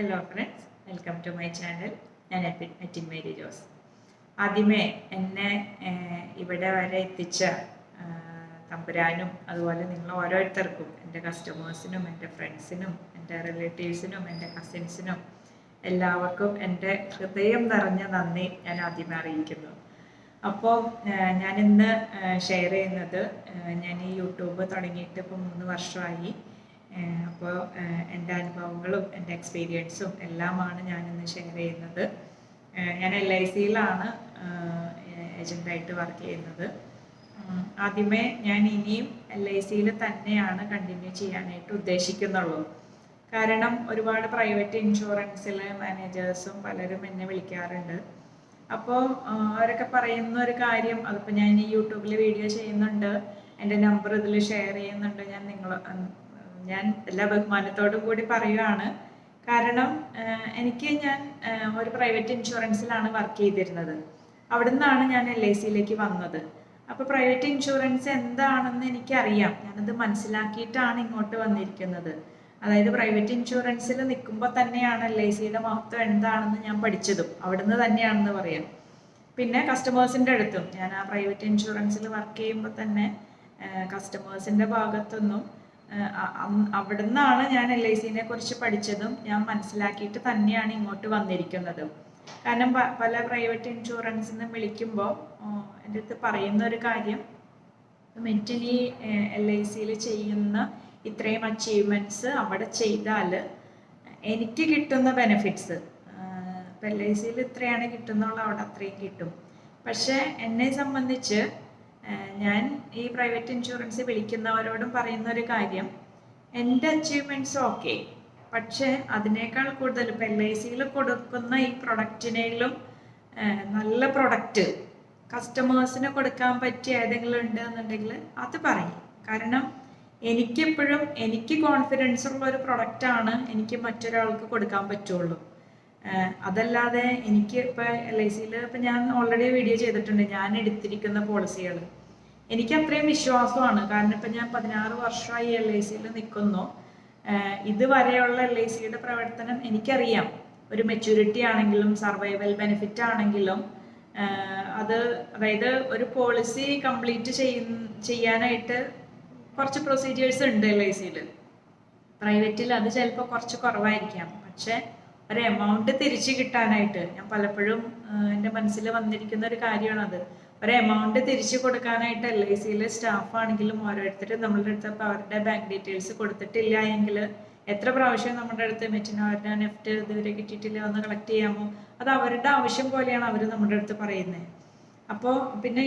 Hello friends, welcome to my channel. ഞാൻ എറ്റിൻ Mary Jose. ആദ്യമേ എന്നെ ഇവിടെ വരെ എത്തിച്ച തമ്പുരാനും അതുപോലെ നിങ്ങൾ ഓരോരുത്തർക്കും, എൻ്റെ കസ്റ്റമേഴ്സിനും എൻ്റെ ഫ്രണ്ട്സിനും എൻ്റെ റിലേറ്റീവ്സിനും എൻ്റെ കസിൻസിനും എല്ലാവർക്കും എൻ്റെ ഹൃദയം നിറഞ്ഞ നന്ദി ഞാൻ ആദ്യമേ അറിയിക്കുന്നു. അപ്പോൾ ഞാനിന്ന് ഷെയർ ചെയ്യുന്നത്, ഞാൻ ഈ യൂട്യൂബ് തുടങ്ങിയിട്ട് ഇപ്പോൾ 3 വർഷമായി. അപ്പോൾ എൻ്റെ അനുഭവങ്ങളും എൻ്റെ എക്സ്പീരിയൻസും എല്ലാമാണ് ഞാനിന്ന് ഷെയർ ചെയ്യുന്നത്. ഞാൻ LICയിലാണ് ഏജൻ്റായിട്ട് വർക്ക് ചെയ്യുന്നത്. ആദ്യമേ ഞാൻ ഇനിയും LICയിൽ തന്നെയാണ് കണ്ടിന്യൂ ചെയ്യാനായിട്ട് ഉദ്ദേശിക്കുന്നുള്ളൂ. കാരണം ഒരുപാട് പ്രൈവറ്റ് ഇൻഷുറൻസിലെ മാനേജേഴ്സും പലരും എന്നെ വിളിക്കാറുണ്ട്. അപ്പോൾ അവരൊക്കെ പറയുന്ന ഒരു കാര്യം, അതിപ്പോൾ ഞാൻ ഈ യൂട്യൂബിൽ വീഡിയോ ചെയ്യുന്നുണ്ട്, എൻ്റെ നമ്പർ ഇതിൽ ഷെയർ ചെയ്യുന്നുണ്ട്. ഞാൻ എല്ലാ ബഹുമാനത്തോടും കൂടി പറയുകയാണ്. കാരണം ഞാൻ ഒരു പ്രൈവറ്റ് ഇൻഷുറൻസിലാണ് വർക്ക് ചെയ്തിരുന്നത്. അവിടെ നിന്നാണ് ഞാൻ LICയിലേക്ക് വന്നത്. അപ്പോൾ പ്രൈവറ്റ് ഇൻഷുറൻസ് എന്താണെന്ന് എനിക്കറിയാം. ഞാനത് മനസ്സിലാക്കിയിട്ടാണ് ഇങ്ങോട്ട് വന്നിരിക്കുന്നത്. അതായത് പ്രൈവറ്റ് ഇൻഷുറൻസിൽ നിൽക്കുമ്പോൾ തന്നെയാണ് LICയുടെ മഹത്വം എന്താണെന്ന് ഞാൻ പഠിച്ചതും അവിടുന്ന് തന്നെയാണെന്ന് പറയാം. പിന്നെ കസ്റ്റമേഴ്സിൻ്റെ അടുത്തും, ഞാൻ ആ പ്രൈവറ്റ് ഇൻഷുറൻസിൽ വർക്ക് ചെയ്യുമ്പോൾ തന്നെ കസ്റ്റമേഴ്സിൻ്റെ ഭാഗത്തൊന്നും അവിടെ നിന്നാണ് ഞാൻ LICനെ കുറിച്ച് പഠിച്ചതും ഞാൻ മനസ്സിലാക്കിയിട്ട് തന്നെയാണ് ഇങ്ങോട്ട് വന്നിരിക്കുന്നത്. കാരണം പല പ്രൈവറ്റ് ഇൻഷുറൻസിൽ നിന്ന് വിളിക്കുമ്പോൾ എൻ്റെ അടുത്ത് പറയുന്ന ഒരു കാര്യം, മെന്റലി LICയിൽ ചെയ്യുന്ന ഇത്രയും അച്ചീവ്മെൻറ്റ്സ് അവിടെ ചെയ്താൽ എനിക്ക് കിട്ടുന്ന ബെനിഫിറ്റ്സ്, ഇപ്പം LICയിൽ ഇത്രയാണ് കിട്ടുന്നുള്ള അവിടെ അത്രയും കിട്ടും. പക്ഷേ എന്നെ സംബന്ധിച്ച് ഞാൻ ഈ പ്രൈവറ്റ് ഇൻഷുറൻസ് വിളിക്കുന്നവരോടും പറയുന്ന ഒരു കാര്യം, എൻ്റെ അച്ചീവ്മെൻറ്റ്സ് ഓക്കെ, പക്ഷേ അതിനേക്കാൾ കൂടുതൽ ഇപ്പം LICയിൽ കൊടുക്കുന്ന ഈ പ്രൊഡക്റ്റിനേലും നല്ല പ്രൊഡക്റ്റ് കസ്റ്റമേഴ്സിന് കൊടുക്കാൻ പറ്റിയ ഏതെങ്കിലും ഉണ്ട് എന്നുണ്ടെങ്കിൽ അത് പറയും. കാരണം എനിക്കെപ്പോഴും എനിക്ക് കോൺഫിഡൻസ് ഉള്ള ഒരു പ്രൊഡക്റ്റാണ് എനിക്ക് മറ്റൊരാൾക്ക് കൊടുക്കാൻ പറ്റുള്ളൂ. അതല്ലാതെ എനിക്ക് ഇപ്പം LICയിൽ ഇപ്പം ഞാൻ ഓൾറെഡി വീഡിയോ ചെയ്തിട്ടുണ്ട് ഞാൻ എടുത്തിരിക്കുന്ന പോളിസികൾ. എനിക്ക് അത്രയും വിശ്വാസമാണ്. കാരണം ഇപ്പം ഞാൻ 16 വർഷമായി LICയിൽ നിൽക്കുന്നു. ഇതുവരെയുള്ള LICയുടെ പ്രവർത്തനം എനിക്കറിയാം. ഒരു മെച്യൂരിറ്റി ആണെങ്കിലും സർവൈവൽ ബെനിഫിറ്റ് ആണെങ്കിലും അതായത് ഒരു പോളിസി കംപ്ലീറ്റ് ചെയ്യാനായിട്ട് കുറച്ച് പ്രൊസീജിയേഴ്സ് ഉണ്ട് LICയിൽ. പ്രൈവറ്റിൽ അത് ചിലപ്പോൾ കുറച്ച് കുറവായിരിക്കാം. പക്ഷേ ഒരു എമൗണ്ട് തിരിച്ചു കിട്ടാനായിട്ട് ഞാൻ പലപ്പോഴും എൻ്റെ മനസ്സിൽ വന്നിരിക്കുന്ന ഒരു കാര്യമാണത്. ഒരു എമൗണ്ട് തിരിച്ചു കൊടുക്കാനായിട്ട് LICയിലെ സ്റ്റാഫാണെങ്കിലും ഓരോരുത്തരും നമ്മളുടെ അടുത്ത് ഇപ്പോൾ അവരുടെ ബാങ്ക് ഡീറ്റെയിൽസ് കൊടുത്തിട്ടില്ല എങ്കിൽ എത്ര പ്രാവശ്യം നമ്മുടെ അടുത്ത് അവരുടെ നെഫ്റ്റ് ഇതുവരെ കിട്ടിയിട്ടില്ല, ഒന്ന് കളക്ട് ചെയ്യാമോ, അത് അവരുടെ ആവശ്യം പോലെയാണ് അവർ നമ്മുടെ അടുത്ത് പറയുന്നത്. അപ്പോൾ പിന്നെ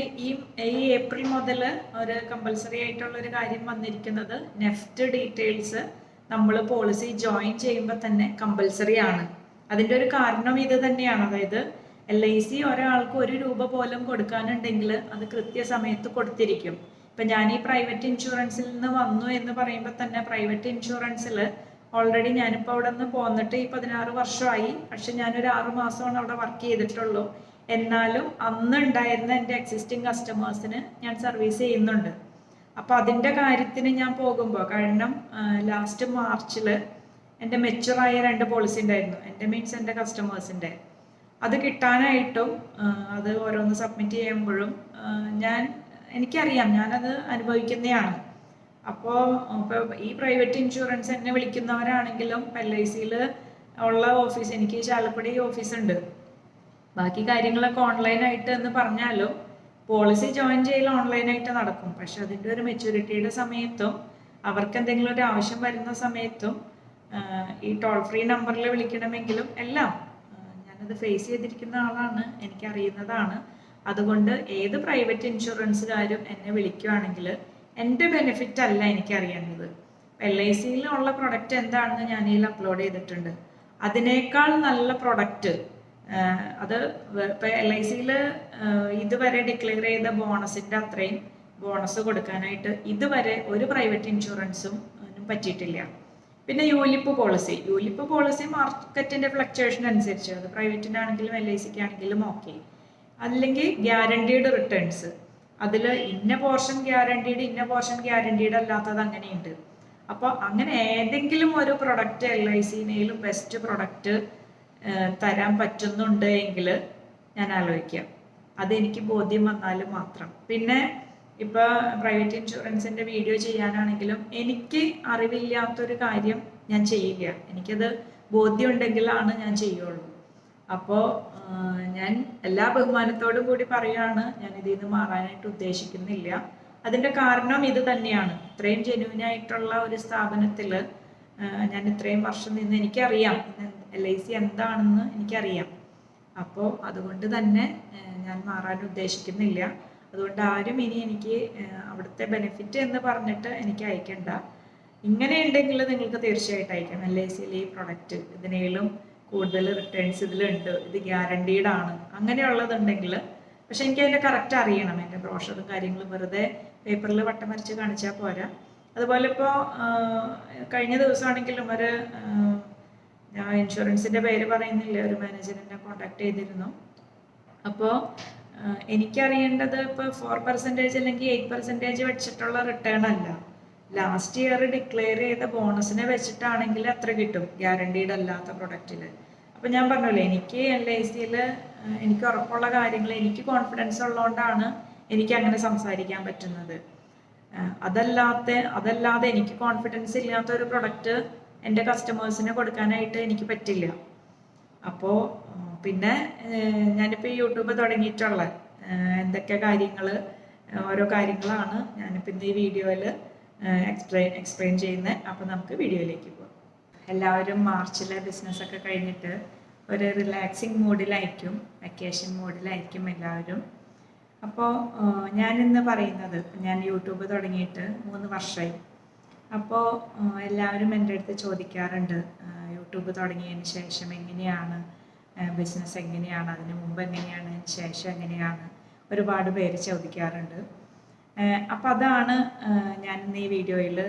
ഈ ഏപ്രിൽ മുതൽ ഒരു കമ്പൽസറി ആയിട്ടുള്ളൊരു കാര്യം വന്നിരിക്കുന്നത്, നെഫ്റ്റ് ഡീറ്റെയിൽസ് നമ്മൾ പോളിസി ജോയിൻ ചെയ്യുമ്പോൾ തന്നെ കമ്പൽസറി ആണ്. അതിൻ്റെ ഒരു കാരണം ഇത് തന്നെയാണ്. അതായത് LIC ഒരാൾക്ക് 1 രൂപ പോലും കൊടുക്കാനുണ്ടെങ്കിൽ അത് കൃത്യസമയത്ത് കൊടുത്തിരിക്കും. ഇപ്പം ഞാൻ ഈ പ്രൈവറ്റ് ഇൻഷുറൻസിൽ നിന്ന് വന്നു എന്ന് പറയുമ്പോൾ തന്നെ പ്രൈവറ്റ് ഇൻഷുറൻസിൽ ഓൾറെഡി ഞാനിപ്പോൾ അവിടെ നിന്ന് പോന്നിട്ട് ഈ 16 വർഷമായി. പക്ഷെ ഞാനൊരു 6 മാസമാണ് അവിടെ വർക്ക് ചെയ്തിട്ടുള്ളൂ. എന്നാലും അന്ന് ഉണ്ടായിരുന്ന എൻ്റെ എക്സിസ്റ്റിംഗ് കസ്റ്റമേഴ്സിന് ഞാൻ സർവീസ് ചെയ്യുന്നുണ്ട്. അപ്പോൾ അതിൻ്റെ കാര്യത്തിന് ഞാൻ പോകുമ്പോൾ, കാരണം ലാസ്റ്റ് മാർച്ചിൽ എൻ്റെ മെച്ചുറായ 2 പോളിസി ഉണ്ടായിരുന്നു. എൻ്റെ മീൻസ് എൻ്റെ കസ്റ്റമേഴ്സിൻ്റെ. അത് കിട്ടാനായിട്ടും അത് ഓരോന്ന് സബ്മിറ്റ് ചെയ്യുമ്പോഴും എനിക്കറിയാം, ഞാനത് അനുഭവിക്കുന്നതാണ്. അപ്പോൾ ഈ പ്രൈവറ്റ് ഇൻഷുറൻസ് എന്നെ വിളിക്കുന്നവരാണെങ്കിലും LICയിൽ ഉള്ള ഓഫീസ്, എനിക്ക് ചാലക്കുടി ഓഫീസുണ്ട്. ബാക്കി കാര്യങ്ങളൊക്കെ ഓൺലൈനായിട്ട് എന്ന് പറഞ്ഞാലും പോളിസി ജോയിൻ ചെയ്യൽ ഓൺലൈനായിട്ട് നടക്കും. പക്ഷെ അതിൻ്റെ ഒരു മെച്യൂരിറ്റിയുടെ സമയത്തും അവർക്ക് എന്തെങ്കിലും ഒരു ആവശ്യം വരുന്ന സമയത്തും ഈ ടോൾ ഫ്രീ നമ്പറിൽ വിളിക്കണമെങ്കിലും എല്ലാം ഞാനത് ഫേസ് ചെയ്തിരിക്കുന്ന ആളാണ്, എനിക്കറിയുന്നതാണ്. അതുകൊണ്ട് ഏത് പ്രൈവറ്റ് ഇൻഷുറൻസുകാരും എന്നെ വിളിക്കുകയാണെങ്കിൽ എൻ്റെ ബെനിഫിറ്റ് അല്ല എനിക്കറിയേണ്ടത്. LICയിലുള്ള പ്രൊഡക്റ്റ് എന്താണെന്ന് ഞാൻ ഇതിൽ അപ്ലോഡ് ചെയ്തിട്ടുണ്ട്. അതിനേക്കാൾ നല്ല പ്രൊഡക്റ്റ് അത് ഇപ്പം LICയിൽ ഇതുവരെ ഡിക്ലെയർ ചെയ്ത ബോണസിൻ്റെ അത്രയും ബോണസ് കൊടുക്കാനായിട്ട് ഇതുവരെ ഒരു പ്രൈവറ്റ് ഇൻഷുറൻസും പറ്റിയിട്ടില്ല. പിന്നെ യൂലിപ്പ് പോളിസി മാർക്കറ്റിൻ്റെ ഫ്ലക്ച്വേഷൻ അനുസരിച്ച്, അത് പ്രൈവറ്റിനാണെങ്കിലും LICക്കാണെങ്കിലും ഓക്കെ. അല്ലെങ്കിൽ ഗ്യാരണ്ടീഡ് റിട്ടേൺസ്, അതിൽ ഇന്ന പോർഷൻ ഗ്യാരണ്ടീഡ് അല്ലാത്തത് അങ്ങനെയുണ്ട്. അപ്പോൾ അങ്ങനെ ഏതെങ്കിലും ഒരു പ്രൊഡക്റ്റ് LICയിലും ബെസ്റ്റ് പ്രൊഡക്റ്റ് തരാൻ പറ്റുന്നുണ്ട് എങ്കിൽ ഞാൻ ആലോചിക്കാം. അതെനിക്ക് ബോധ്യം വന്നാൽ മാത്രം. പിന്നെ ഇപ്പോൾ പ്രൈവറ്റ് ഇൻഷുറൻസിൻ്റെ വീഡിയോ ചെയ്യാനാണെങ്കിലും എനിക്ക് അറിവില്ലാത്തൊരു കാര്യം ഞാൻ ചെയ്യില്ല. എനിക്കത് ബോധ്യം ഉണ്ടെങ്കിലാണ് ഞാൻ ചെയ്യുള്ളൂ. അപ്പോൾ ഞാൻ എല്ലാ ബഹുമാനത്തോടും കൂടി പറയുകയാണ്, ഞാൻ ഇതിൽ നിന്ന് മാറാനായിട്ട് ഉദ്ദേശിക്കുന്നില്ല. അതിൻ്റെ കാരണം ഇത് തന്നെയാണ്. ഇത്രയും ജെന്യൂനായിട്ടുള്ള ഒരു സ്ഥാപനത്തിൽ ഞാൻ ഇത്രയും വർഷം നിന്ന് എനിക്കറിയാം LIC എന്താണെന്ന് എനിക്കറിയാം. അപ്പോൾ അതുകൊണ്ട് തന്നെ ഞാൻ മാറാൻ ഉദ്ദേശിക്കുന്നില്ല. അതുകൊണ്ട് ആരും ഇനി എനിക്ക് അവിടുത്തെ ബെനിഫിറ്റ് എന്ന് പറഞ്ഞിട്ട് എനിക്ക് അയക്കണ്ട. ഇങ്ങനെ ഉണ്ടെങ്കിൽ നിങ്ങൾക്ക് തീർച്ചയായിട്ടും അയക്കാം. LICയിലെ ഈ പ്രൊഡക്റ്റ് ഇതിനേലും കൂടുതൽ റിട്ടേൺസ് ഇതിലുണ്ട്, ഇത് ഗ്യാരണ്ടീഡ് ആണ്, അങ്ങനെയുള്ളതുണ്ടെങ്കിൽ. പക്ഷെ എനിക്ക് അതിൻ്റെ കറക്റ്റ് അറിയണം. എൻ്റെ ബ്രോഷറും കാര്യങ്ങളും വെറുതെ പേപ്പറിൽ വട്ടം വരച്ച് കാണിച്ചാൽ പോരാ. അതുപോലെ ഇപ്പോൾ കഴിഞ്ഞ ദിവസമാണെങ്കിലും ഞാൻ ഇൻഷുറൻസിൻ്റെ പേര് പറയുന്നില്ല, ഒരു മാനേജറിനെ കോൺടാക്ട് ചെയ്തിരുന്നു. അപ്പോൾ എനിക്കറിയേണ്ടത് ഇപ്പോൾ 4% അല്ലെങ്കിൽ 8% വെച്ചിട്ടുള്ള റിട്ടേൺ അല്ല. ലാസ്റ്റ് ഇയർ ഡിക്ലെയർ ചെയ്ത ബോണസിനെ വെച്ചിട്ടാണെങ്കിൽ അത്ര കിട്ടും ഗ്യാരണ്ടീഡ് അല്ലാത്ത പ്രൊഡക്റ്റിൽ. അപ്പോൾ ഞാൻ പറഞ്ഞല്ലോ, എനിക്ക് LICയിൽ എനിക്ക് ഉറപ്പുള്ള കാര്യങ്ങൾ, എനിക്ക് കോൺഫിഡൻസ് ഉള്ളതുകൊണ്ടാണ് എനിക്ക് അങ്ങനെ സംസാരിക്കാൻ പറ്റുന്നത്. അതല്ലാതെ എനിക്ക് കോൺഫിഡൻസ് ഇല്ലാത്ത ഒരു പ്രൊഡക്റ്റ് എൻ്റെ കസ്റ്റമേഴ്സിന് കൊടുക്കാനായിട്ട് എനിക്ക് പറ്റില്ല. അപ്പോൾ പിന്നെ ഞാനിപ്പോൾ യൂട്യൂബ് തുടങ്ങിയിട്ടുള്ള എന്തൊക്കെ ഓരോ കാര്യങ്ങളാണ് ഞാനിപ്പോൾ ഇന്ന് ഈ വീഡിയോയിൽ എക്സ്പ്ലെയിൻ ചെയ്യുന്നത്. അപ്പോൾ നമുക്ക് വീഡിയോയിലേക്ക് പോകാം. എല്ലാവരും മാർച്ചിലെ ബിസിനസ്സൊക്കെ കഴിഞ്ഞിട്ട് ഒരു റിലാക്സിങ് മൂഡിലായിരിക്കും, വെക്കേഷൻ മൂഡിലായിരിക്കും എല്ലാവരും. അപ്പോൾ ഞാനിന്ന് പറയുന്നത്, ഞാൻ യൂട്യൂബ് തുടങ്ങിയിട്ട് 3 വർഷമായി. അപ്പോൾ എല്ലാവരും എൻ്റെ അടുത്ത് ചോദിക്കാറുണ്ട്, യൂട്യൂബ് തുടങ്ങിയതിന് ശേഷം എങ്ങനെയാണ് ബിസിനസ്, എങ്ങനെയാണ് അതിന് മുമ്പ്, എങ്ങനെയാണ് അതിന് ശേഷം എങ്ങനെയാണ്, ഒരുപാട് പേര് ചോദിക്കാറുണ്ട്. അപ്പോൾ അതാണ് ഞാൻ ഇന്ന് ഈ വീഡിയോയിൽ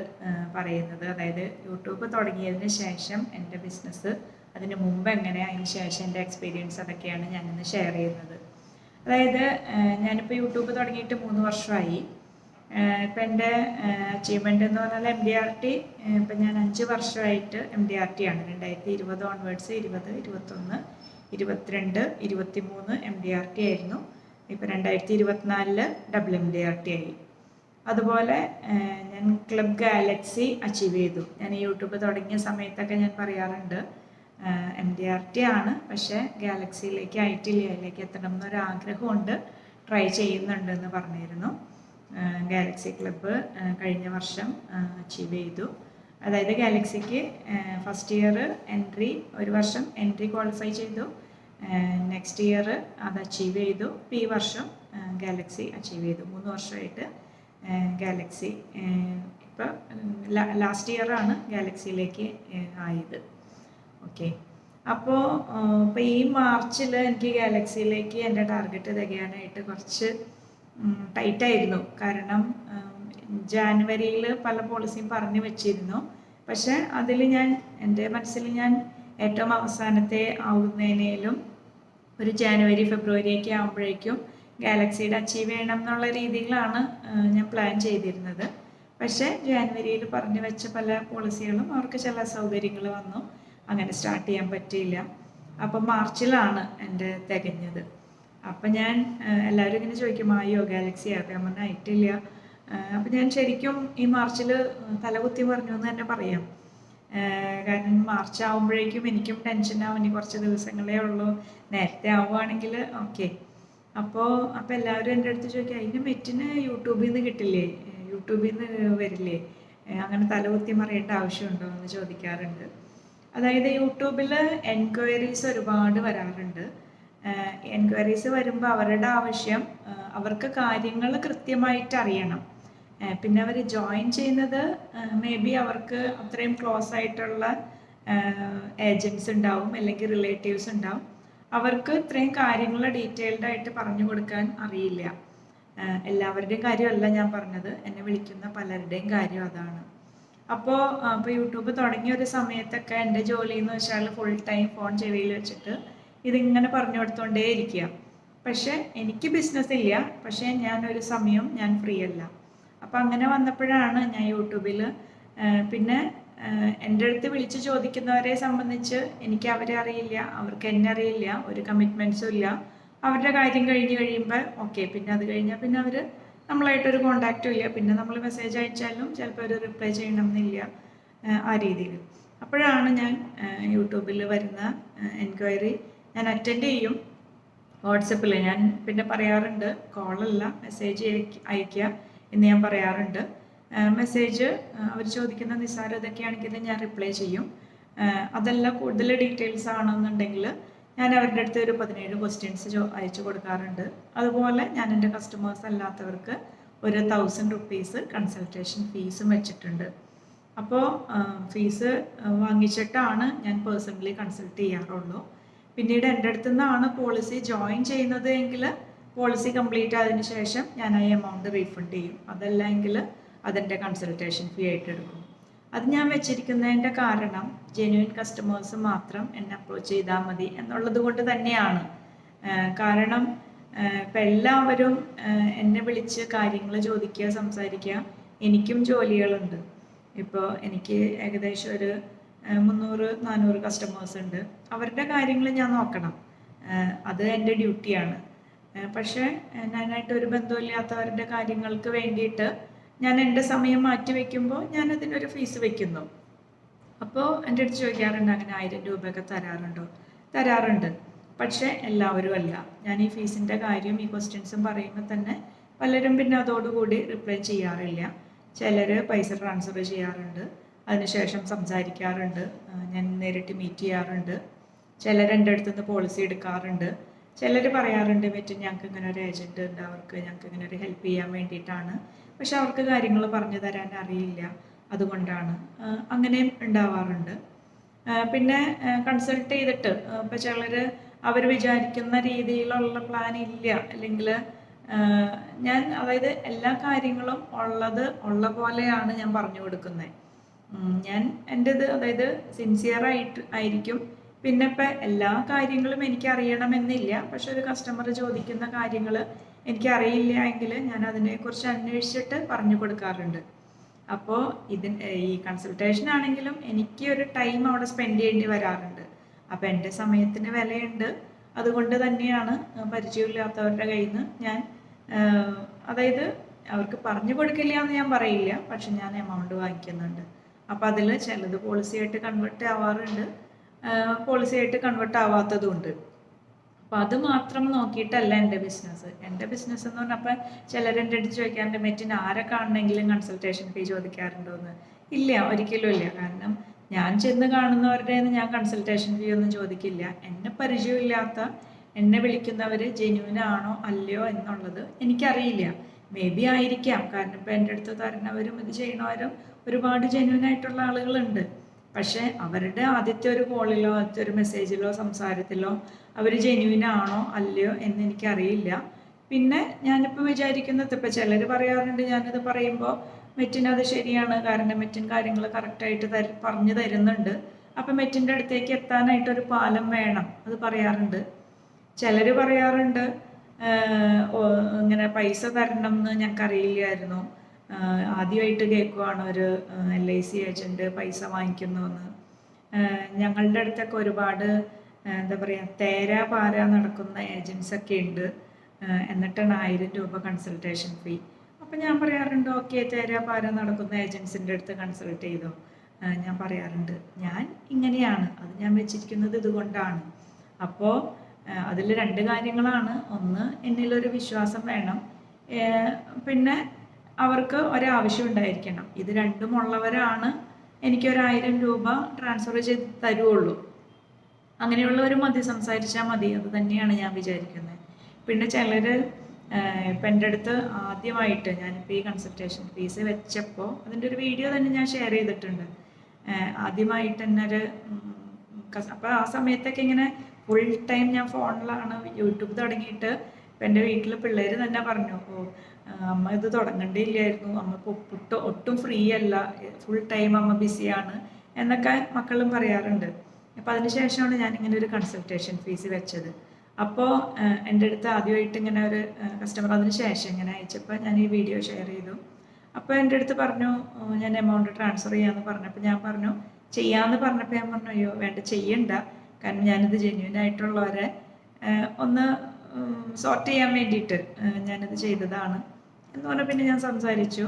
പറയുന്നത്. അതായത് യൂട്യൂബ് തുടങ്ങിയതിന് ശേഷം എൻ്റെ ബിസിനസ്, അതിന് മുമ്പ് എങ്ങനെ, അതിന് ശേഷം എൻ്റെ എക്സ്പീരിയൻസ് അതൊക്കെയാണ് ഞാനിന്ന് ഷെയർ ചെയ്യുന്നത്. അതായത് ഞാനിപ്പോൾ യൂട്യൂബ് തുടങ്ങിയിട്ട് 3 വർഷമായി. ഇപ്പം എൻ്റെ അച്ചീവ്മെൻ്റ് എന്ന് പറഞ്ഞാൽ MDRT. ഇപ്പം ഞാൻ 5 വർഷമായിട്ട് MDRT ആണ്. 2020 ഓൺവേർഡ്സ് 20, 21, 22, 23 MDRT ആയിരുന്നു. ഇപ്പം 2024 ഡബിൾ MDRT ആയി. അതുപോലെ ഞാൻ ക്ലബ് ഗാലക്സി അച്ചീവ് ചെയ്തു. ഞാൻ യൂട്യൂബ് തുടങ്ങിയ സമയത്തൊക്കെ ഞാൻ പറയാറുണ്ട്, MDRT ആണ്, പക്ഷേ ഗാലക്സിയിലേക്ക് ആയിട്ടില്ല, അതിലേക്ക് എത്തണം എന്നൊരാഗ്രഹമുണ്ട്, ട്രൈ ചെയ്യുന്നുണ്ട് എന്ന് പറഞ്ഞിരുന്നു. ഗാലക്സി ക്ലബ്ബ് കഴിഞ്ഞ വർഷം അച്ചീവ് ചെയ്തു. അതായത് ഗാലക്സിക്ക് ഫസ്റ്റ് ഇയർ എൻട്രി, ഒരു വർഷം എൻട്രി ക്വാളിഫൈ ചെയ്തു. നെക്സ്റ്റ് ഇയർ അത് അച്ചീവ് ചെയ്തു. ഈ വർഷം ഗാലക്സി അച്ചീവ് ചെയ്തു. 3 വർഷമായിട്ട് ഗാലക്സി, ഇപ്പോൾ ലാസ്റ്റ് ഇയറാണ് ഗാലക്സിയിലേക്ക് ആയത്. ഓക്കെ. അപ്പോൾ ഈ മാർച്ചിൽ എനിക്ക് ഗാലക്സിയിലേക്ക് എൻ്റെ ടാർഗറ്റ് തികയാനായിട്ട് കുറച്ച് ടൈറ്റായിരുന്നു. കാരണം ജാനുവരിയിൽ പല പോളിസിയും പറഞ്ഞു വെച്ചിരുന്നു. പക്ഷെ അതിൽ എൻ്റെ മനസ്സിൽ ഞാൻ ഏറ്റവും അവസാനത്തെ ആവുന്നതിനേലും ഒരു ജാനുവരി ഫെബ്രുവരി ഒക്കെ ആകുമ്പോഴേക്കും ഗാലക്സിയുടെ അച്ചീവ് ചെയ്യണം എന്നുള്ള രീതിയിലാണ് ഞാൻ പ്ലാൻ ചെയ്തിരുന്നത്. പക്ഷേ ജാനുവരിയിൽ പറഞ്ഞു വെച്ച പല പോളിസികളും അവർക്ക് ചില അസൗകര്യങ്ങൾ വന്നു, അങ്ങനെ സ്റ്റാർട്ട് ചെയ്യാൻ പറ്റിയില്ല. അപ്പം മാർച്ചിലാണ് എൻ്റെ തികഞ്ഞത്. അപ്പം ഞാൻ എല്ലാവരും ഇങ്ങനെ ചോദിക്കും, ആയോ ഗാലക്സി ആക്കാൻ ആയിട്ടില്ല. അപ്പം ഞാൻ ശരിക്കും ഈ മാർച്ചിൽ തലകുത്തി പറഞ്ഞു എന്ന് തന്നെ പറയാം. കാരണം മാർച്ച് ആകുമ്പോഴേക്കും എനിക്കും ടെൻഷനാവും, ഇനി കുറച്ച് ദിവസങ്ങളേ ഉള്ളൂ, നേരത്തെ ആവുകയാണെങ്കിൽ ഓക്കെ. അപ്പോൾ എല്ലാവരും എൻ്റെ അടുത്ത് ചോദിക്കുക, അതിൻ്റെ മെറ്റിന് യൂട്യൂബിൽ നിന്ന് കിട്ടില്ലേ, യൂട്യൂബിൽ നിന്ന് വരില്ലേ, അങ്ങനെ തലകുത്തി മറിയേണ്ട ആവശ്യമുണ്ടോ എന്ന് ചോദിക്കാറുണ്ട്. അതായത് യൂട്യൂബിൽ എൻക്വയറീസ് ഒരുപാട് വരാറുണ്ട്. എൻക്വയറീസ് വരുമ്പോൾ അവരുടെ ആവശ്യം, അവർക്ക് കാര്യങ്ങൾ കൃത്യമായിട്ട് അറിയണം. പിന്നെ അവർ ജോയിൻ ചെയ്യുന്നത് മേ ബി അവർക്ക് അത്രയും ക്ലോസ് ആയിട്ടുള്ള ഏജൻറ്റ്സ് ഉണ്ടാവും, അല്ലെങ്കിൽ റിലേറ്റീവ്സ് ഉണ്ടാവും. അവർക്ക് ഇത്രയും കാര്യങ്ങൾ ഡീറ്റെയിൽഡ് ആയിട്ട് പറഞ്ഞു കൊടുക്കാൻ അറിയില്ല. എല്ലാവരുടെയും കാര്യമല്ല ഞാൻ പറഞ്ഞത്, എന്നെ വിളിക്കുന്ന പലരുടെയും കാര്യം അതാണ്. അപ്പോൾ യൂട്യൂബ് തുടങ്ങിയ ഒരു സമയത്തൊക്കെ എൻ്റെ ജോലി എന്ന് വെച്ചാൽ ഫുൾ ടൈം ഫോൺ ചെവിയിൽ വെച്ചിട്ട് ഇതിങ്ങനെ പറഞ്ഞു കൊടുത്തോണ്ടേ ഇരിക്കുക. പക്ഷെ എനിക്ക് ബിസിനസ് ഇല്ല, പക്ഷേ ഞാനൊരു സമയം ഞാൻ ഫ്രീ അല്ല. അപ്പം അങ്ങനെ വന്നപ്പോഴാണ് ഞാൻ യൂട്യൂബിൽ പിന്നെ എൻ്റെ അടുത്ത് വിളിച്ച് ചോദിക്കുന്നവരെ സംബന്ധിച്ച് എനിക്ക് അവരെ അറിയില്ല, അവർക്ക് എന്നെ അറിയില്ല, ഒരു കമ്മിറ്റ്മെൻറ്റ്സും ഇല്ല. അവരുടെ കാര്യം കഴിഞ്ഞ് കഴിയുമ്പോൾ ഓക്കെ, പിന്നെ അത് കഴിഞ്ഞാൽ പിന്നെ അവർ നമ്മളായിട്ടൊരു കോണ്ടാക്റ്റും ഇല്ല. പിന്നെ നമ്മൾ മെസ്സേജ് അയച്ചാലും ചിലപ്പോൾ ഒരു റിപ്ലൈ ചെയ്യണമെന്നില്ല, ആ രീതിയിൽ. അപ്പോഴാണ് ഞാൻ യൂട്യൂബിൽ വരുന്ന എൻക്വയറി ഞാൻ അറ്റൻഡ് ചെയ്യും. വാട്സപ്പിൽ ഞാൻ പിന്നെ പറയാറുണ്ട്, കോളല്ല മെസ്സേജ് അയയ്ക്കുക എന്ന് ഞാൻ പറയാറുണ്ട്. മെസ്സേജ് അവർ ചോദിക്കുന്ന നിസ്സാരതൊക്കെയാണെങ്കിൽ ഞാൻ റിപ്ലൈ ചെയ്യും. അതല്ല കൂടുതൽ ഡീറ്റെയിൽസ് ആണെന്നുണ്ടെങ്കിൽ ഞാൻ അവരുടെ അടുത്ത് ഒരു 17 ക്വസ്റ്റ്യൻസ് അയച്ചു കൊടുക്കാറുണ്ട്. അതുപോലെ ഞാൻ എൻ്റെ കസ്റ്റമേഴ്സ് അല്ലാത്തവർക്ക് ഒരു 1000 റുപ്പീസ് കൺസൾട്ടേഷൻ ഫീസും വെച്ചിട്ടുണ്ട്. അപ്പോൾ ഫീസ് വാങ്ങിച്ചിട്ടാണ് ഞാൻ പേഴ്സണലി കൺസൾട്ട് ചെയ്യാറുള്ളൂ. പിന്നീട് എൻ്റെ അടുത്തു നിന്നാണ് പോളിസി ജോയിൻ ചെയ്യുന്നത് എങ്കിൽ പോളിസി കംപ്ലീറ്റ് ആയതിനു ശേഷം ഞാൻ ആ എമൗണ്ട് റീഫണ്ട് ചെയ്യും. അതല്ല എങ്കിൽ അതിൻ്റെ കൺസൾട്ടേഷൻ ഫീ ആയിട്ട് എടുക്കും. അത് ഞാൻ വെച്ചിരിക്കുന്നതിൻ്റെ കാരണം ജെന്യുവൻ കസ്റ്റമേഴ്സ് മാത്രം എന്നെ അപ്രോച്ച് ചെയ്താൽ മതി എന്നുള്ളത് കൊണ്ട് തന്നെയാണ്. കാരണം ഇപ്പം എല്ലാവരും എന്നെ വിളിച്ച് കാര്യങ്ങൾ ചോദിക്കുക, സംസാരിക്കുക. എനിക്കും ജോലികളുണ്ട്. ഇപ്പോൾ എനിക്ക് ഏകദേശം ഒരു 300-400 കസ്റ്റമേഴ്സ് ഉണ്ട്. അവരുടെ കാര്യങ്ങൾ ഞാൻ നോക്കണം, അത് എൻ്റെ ഡ്യൂട്ടിയാണ്. പക്ഷേ ഞാനായിട്ട് ഒരു ബന്ധമില്ലാത്തവരുടെ കാര്യങ്ങൾക്ക് വേണ്ടിയിട്ട് ഞാൻ എൻ്റെ സമയം മാറ്റി വയ്ക്കുമ്പോൾ ഞാൻ അതിനൊരു ഫീസ് വയ്ക്കുന്നു. അപ്പോൾ എൻ്റെ അടുത്ത് ചോദിക്കാറുണ്ട്, അങ്ങനെ 1000 രൂപയൊക്കെ തരാറുണ്ടോ? തരാറുണ്ട്, പക്ഷേ എല്ലാവരും അല്ല. ഞാൻ ഈ ഫീസിൻ്റെ കാര്യം ഈ ക്വസ്റ്റ്യൻസും പറയുമ്പോൾ തന്നെ പലരും പിന്നെ അതോടുകൂടി റിപ്ലൈ ചെയ്യാറില്ല. ചിലർ പൈസ ട്രാൻസ്ഫർ ചെയ്യാറുണ്ട്, അതിനുശേഷം സംസാരിക്കാറുണ്ട്, ഞാൻ നേരിട്ട് മീറ്റ് ചെയ്യാറുണ്ട്. ചിലർ എൻ്റെ അടുത്ത് നിന്ന് പോളിസി എടുക്കാറുണ്ട്. ചിലർ പറയാറുണ്ട്, മറ്റും ഞങ്ങൾക്ക് ഇങ്ങനെ ഒരു ഏജൻറ്റ് ഉണ്ട്, അവർക്ക് ഞങ്ങൾക്ക് ഇങ്ങനെ ഒരു ഹെൽപ്പ് ചെയ്യാൻ വേണ്ടിയിട്ടാണ്, പക്ഷെ അവർക്ക് കാര്യങ്ങൾ പറഞ്ഞു തരാൻ അറിയില്ല, അതുകൊണ്ടാണ്. അങ്ങനെയും ഉണ്ടാവാറുണ്ട്. പിന്നെ കൺസൾട്ട് ചെയ്തിട്ട് ഇപ്പോൾ ചിലർ അവർ വിചാരിക്കുന്ന രീതിയിലുള്ള പ്ലാൻ ഇല്ല, അല്ലെങ്കിൽ ഞാൻ അതായത് എല്ലാ കാര്യങ്ങളും ഉള്ള പോലെയാണ് ഞാൻ പറഞ്ഞു കൊടുക്കുന്നത്. ഞാൻ എൻ്റെത് അതായത് ആയിരിക്കും. പിന്നെ ഇപ്പം എല്ലാ കാര്യങ്ങളും എനിക്ക് അറിയണമെന്നില്ല, പക്ഷെ ഒരു കസ്റ്റമർ ചോദിക്കുന്ന കാര്യങ്ങൾ എനിക്കറിയില്ല എങ്കിൽ ഞാൻ അതിനെക്കുറിച്ച് അന്വേഷിച്ചിട്ട് പറഞ്ഞു കൊടുക്കാറുണ്ട്. അപ്പോൾ ഈ കൺസൾട്ടേഷൻ ആണെങ്കിലും എനിക്ക് ഒരു ടൈം അവിടെ സ്പെൻഡ് ചെയ്യേണ്ടി വരാറുണ്ട്. അപ്പോൾ എൻ്റെ സമയത്തിന് വിലയുണ്ട്. അതുകൊണ്ട് തന്നെയാണ് പരിചയമില്ലാത്തവരുടെ കയ്യിൽ നിന്ന് ഞാൻ അതായത് അവർക്ക് പറഞ്ഞു കൊടുക്കില്ല എന്ന് ഞാൻ പറയില്ല, പക്ഷെ ഞാൻ എമൗണ്ട് വാങ്ങിക്കുന്നുണ്ട്. അപ്പോൾ അതിൽ ചിലത് പോളിസിയായിട്ട് കൺവേർട്ട് ആവാറുണ്ട്, പോളിസിയായിട്ട് കൺവേർട്ട് ആവാത്തതുണ്ട്. അപ്പോൾ അത് മാത്രം നോക്കിയിട്ടല്ല എൻ്റെ ബിസിനസ്. എൻ്റെ ബിസിനസ് എന്ന് പറഞ്ഞാൽ അപ്പം ചിലരെൻ്റെ അടുത്ത് ചോദിക്കാറുണ്ട്, മെറ്റിന് ആരെ കാണണമെങ്കിലും കൺസൾട്ടേഷൻ ഫീ ചോദിക്കാറുണ്ടോ എന്ന്. ഇല്ല, ഒരിക്കലും ഇല്ല. കാരണം ഞാൻ ചെന്ന് കാണുന്നവരുടെ ഞാൻ കൺസൾട്ടേഷൻ ഫീ ഒന്നും ചോദിക്കില്ല. എന്നെ പരിചയമില്ലാത്ത എന്നെ വിളിക്കുന്നവർ ജെന്യുവനാണോ അല്ലയോ എന്നുള്ളത് എനിക്കറിയില്ല. മേ ബി ആയിരിക്കാം, കാരണം ഇപ്പോൾ എൻ്റെ അടുത്ത് തരുന്നവരും ഇത് ചെയ്യണവരും ഒരുപാട് ജെന്യുവനായിട്ടുള്ള ആളുകളുണ്ട്. പക്ഷേ അവരുടെ ആദ്യത്തെ ഒരു കോളിലോ ആദ്യത്തെ ഒരു മെസ്സേജിലോ സംസാരത്തിലോ അവർ ജെന്യുവനാണോ അല്ലയോ എന്ന് എനിക്കറിയില്ല. പിന്നെ ഞാനിപ്പോൾ വിചാരിക്കുന്നത്, ഇപ്പോൾ ചിലർ പറയാറുണ്ട് ഞാനിത് പറയുമ്പോൾ മെറ്റിനത് ശരിയാണ്, കാരണം മെറ്റിൻ കാര്യങ്ങൾ കറക്റ്റായിട്ട് പറഞ്ഞു തരുന്നുണ്ട്, അപ്പം മെറ്റിൻ്റെ അടുത്തേക്ക് എത്താനായിട്ടൊരു പാലം വേണം, അത് പറയാറുണ്ട്. ചിലർ പറയാറുണ്ട് ഇങ്ങനെ പൈസ തരണം എന്ന് ഞങ്ങൾക്കറിയില്ലായിരുന്നു, ആദ്യമായിട്ട് കേൾക്കുവാണ് ഒരു LIC ഏജൻറ്റ് പൈസ വാങ്ങിക്കുന്നു എന്ന്. ഞങ്ങളുടെ അടുത്തൊക്കെ ഒരുപാട് എന്താ പറയുക തേരാ പാര നടക്കുന്ന ഏജൻസൊക്കെ ഉണ്ട്, എന്നിട്ടാണ് 1000 രൂപ കൺസൾട്ടേഷൻ ഫീ. അപ്പം ഞാൻ പറയാറുണ്ട്, ഓക്കെ, തേരാ പാര നടക്കുന്ന ഏജൻസിൻ്റെ അടുത്ത് കൺസൾട്ട് ചെയ്തോ. ഞാൻ പറയാറുണ്ട് ഞാൻ ഇങ്ങനെയാണ്, അത് ഞാൻ വെച്ചിരിക്കുന്നത് ഇതുകൊണ്ടാണ്. അപ്പോൾ അതിൽ 2 കാര്യങ്ങളാണ്. ഒന്ന്, എന്നിലൊരു വിശ്വാസം വേണം, പിന്നെ അവർക്ക് ഒരാവശ്യം ഉണ്ടായിരിക്കണം. ഇത് രണ്ടും ഉള്ളവരാണ് എനിക്കൊരു 1000 രൂപ ട്രാൻസ്ഫർ ചെയ്ത് തരുള്ളൂ. അങ്ങനെയുള്ളവർ മതി, സംസാരിച്ചാൽ മതി, അത് തന്നെയാണ് ഞാൻ വിചാരിക്കുന്നത്. പിന്നെ ചിലർ ഇപ്പം എൻ്റെ അടുത്ത് ആദ്യമായിട്ട് ഞാനിപ്പോൾ ഈ കൺസൾട്ടേഷൻ ഫീസ് വെച്ചപ്പോൾ അതിൻ്റെ ഒരു വീഡിയോ തന്നെ ഞാൻ ഷെയർ ചെയ്തിട്ടുണ്ട്. ആദ്യമായിട്ട് തന്നെ അപ്പോൾ ആ സമയത്തൊക്കെ ഇങ്ങനെ ഫുൾ ടൈം ഞാൻ ഫോണിലാണ് യൂട്യൂബ് തുടങ്ങിയിട്ട്. ഇപ്പം എൻ്റെ വീട്ടിൽ പിള്ളേർ തന്നെ പറഞ്ഞു, അമ്മ ഇത് തുടങ്ങേണ്ടിയില്ലായിരുന്നു, അമ്മ ഒട്ടും ഫ്രീ അല്ല, ഫുൾ ടൈം അമ്മ ബിസിയാണ് എന്നൊക്കെ മക്കളും പറയാറുണ്ട്. അപ്പോൾ അതിന് ശേഷമാണ് ഞാനിങ്ങനെ ഒരു കൺസൾട്ടേഷൻ ഫീസ് വെച്ചത്. അപ്പോൾ എൻ്റെ അടുത്ത് ആദ്യമായിട്ട് ഇങ്ങനെ ഒരു കസ്റ്റമർ അതിന് ശേഷം ഇങ്ങനെ അയച്ചപ്പോൾ ഞാൻ ഈ വീഡിയോ ഷെയർ ചെയ്തു. അപ്പോൾ എൻ്റെ അടുത്ത് പറഞ്ഞു ഞാൻ എമൗണ്ട് ട്രാൻസ്ഫർ ചെയ്യാമെന്ന് പറഞ്ഞപ്പോൾ ഞാൻ പറഞ്ഞു ചെയ്യാമെന്ന് പറഞ്ഞപ്പോൾ ഞാൻ പറഞ്ഞു അയ്യോ വേണ്ട ചെയ്യണ്ട, കാരണം ഞാനിത് ജെന്യൂൻ ആയിട്ടുള്ളവരെ ഒന്ന് സോർട്ട് ചെയ്യാൻ വേണ്ടിയിട്ട് ഞാനിത് ചെയ്തതാണ് എന്ന് പറഞ്ഞാൽ പിന്നെ ഞാൻ സംസാരിച്ചു.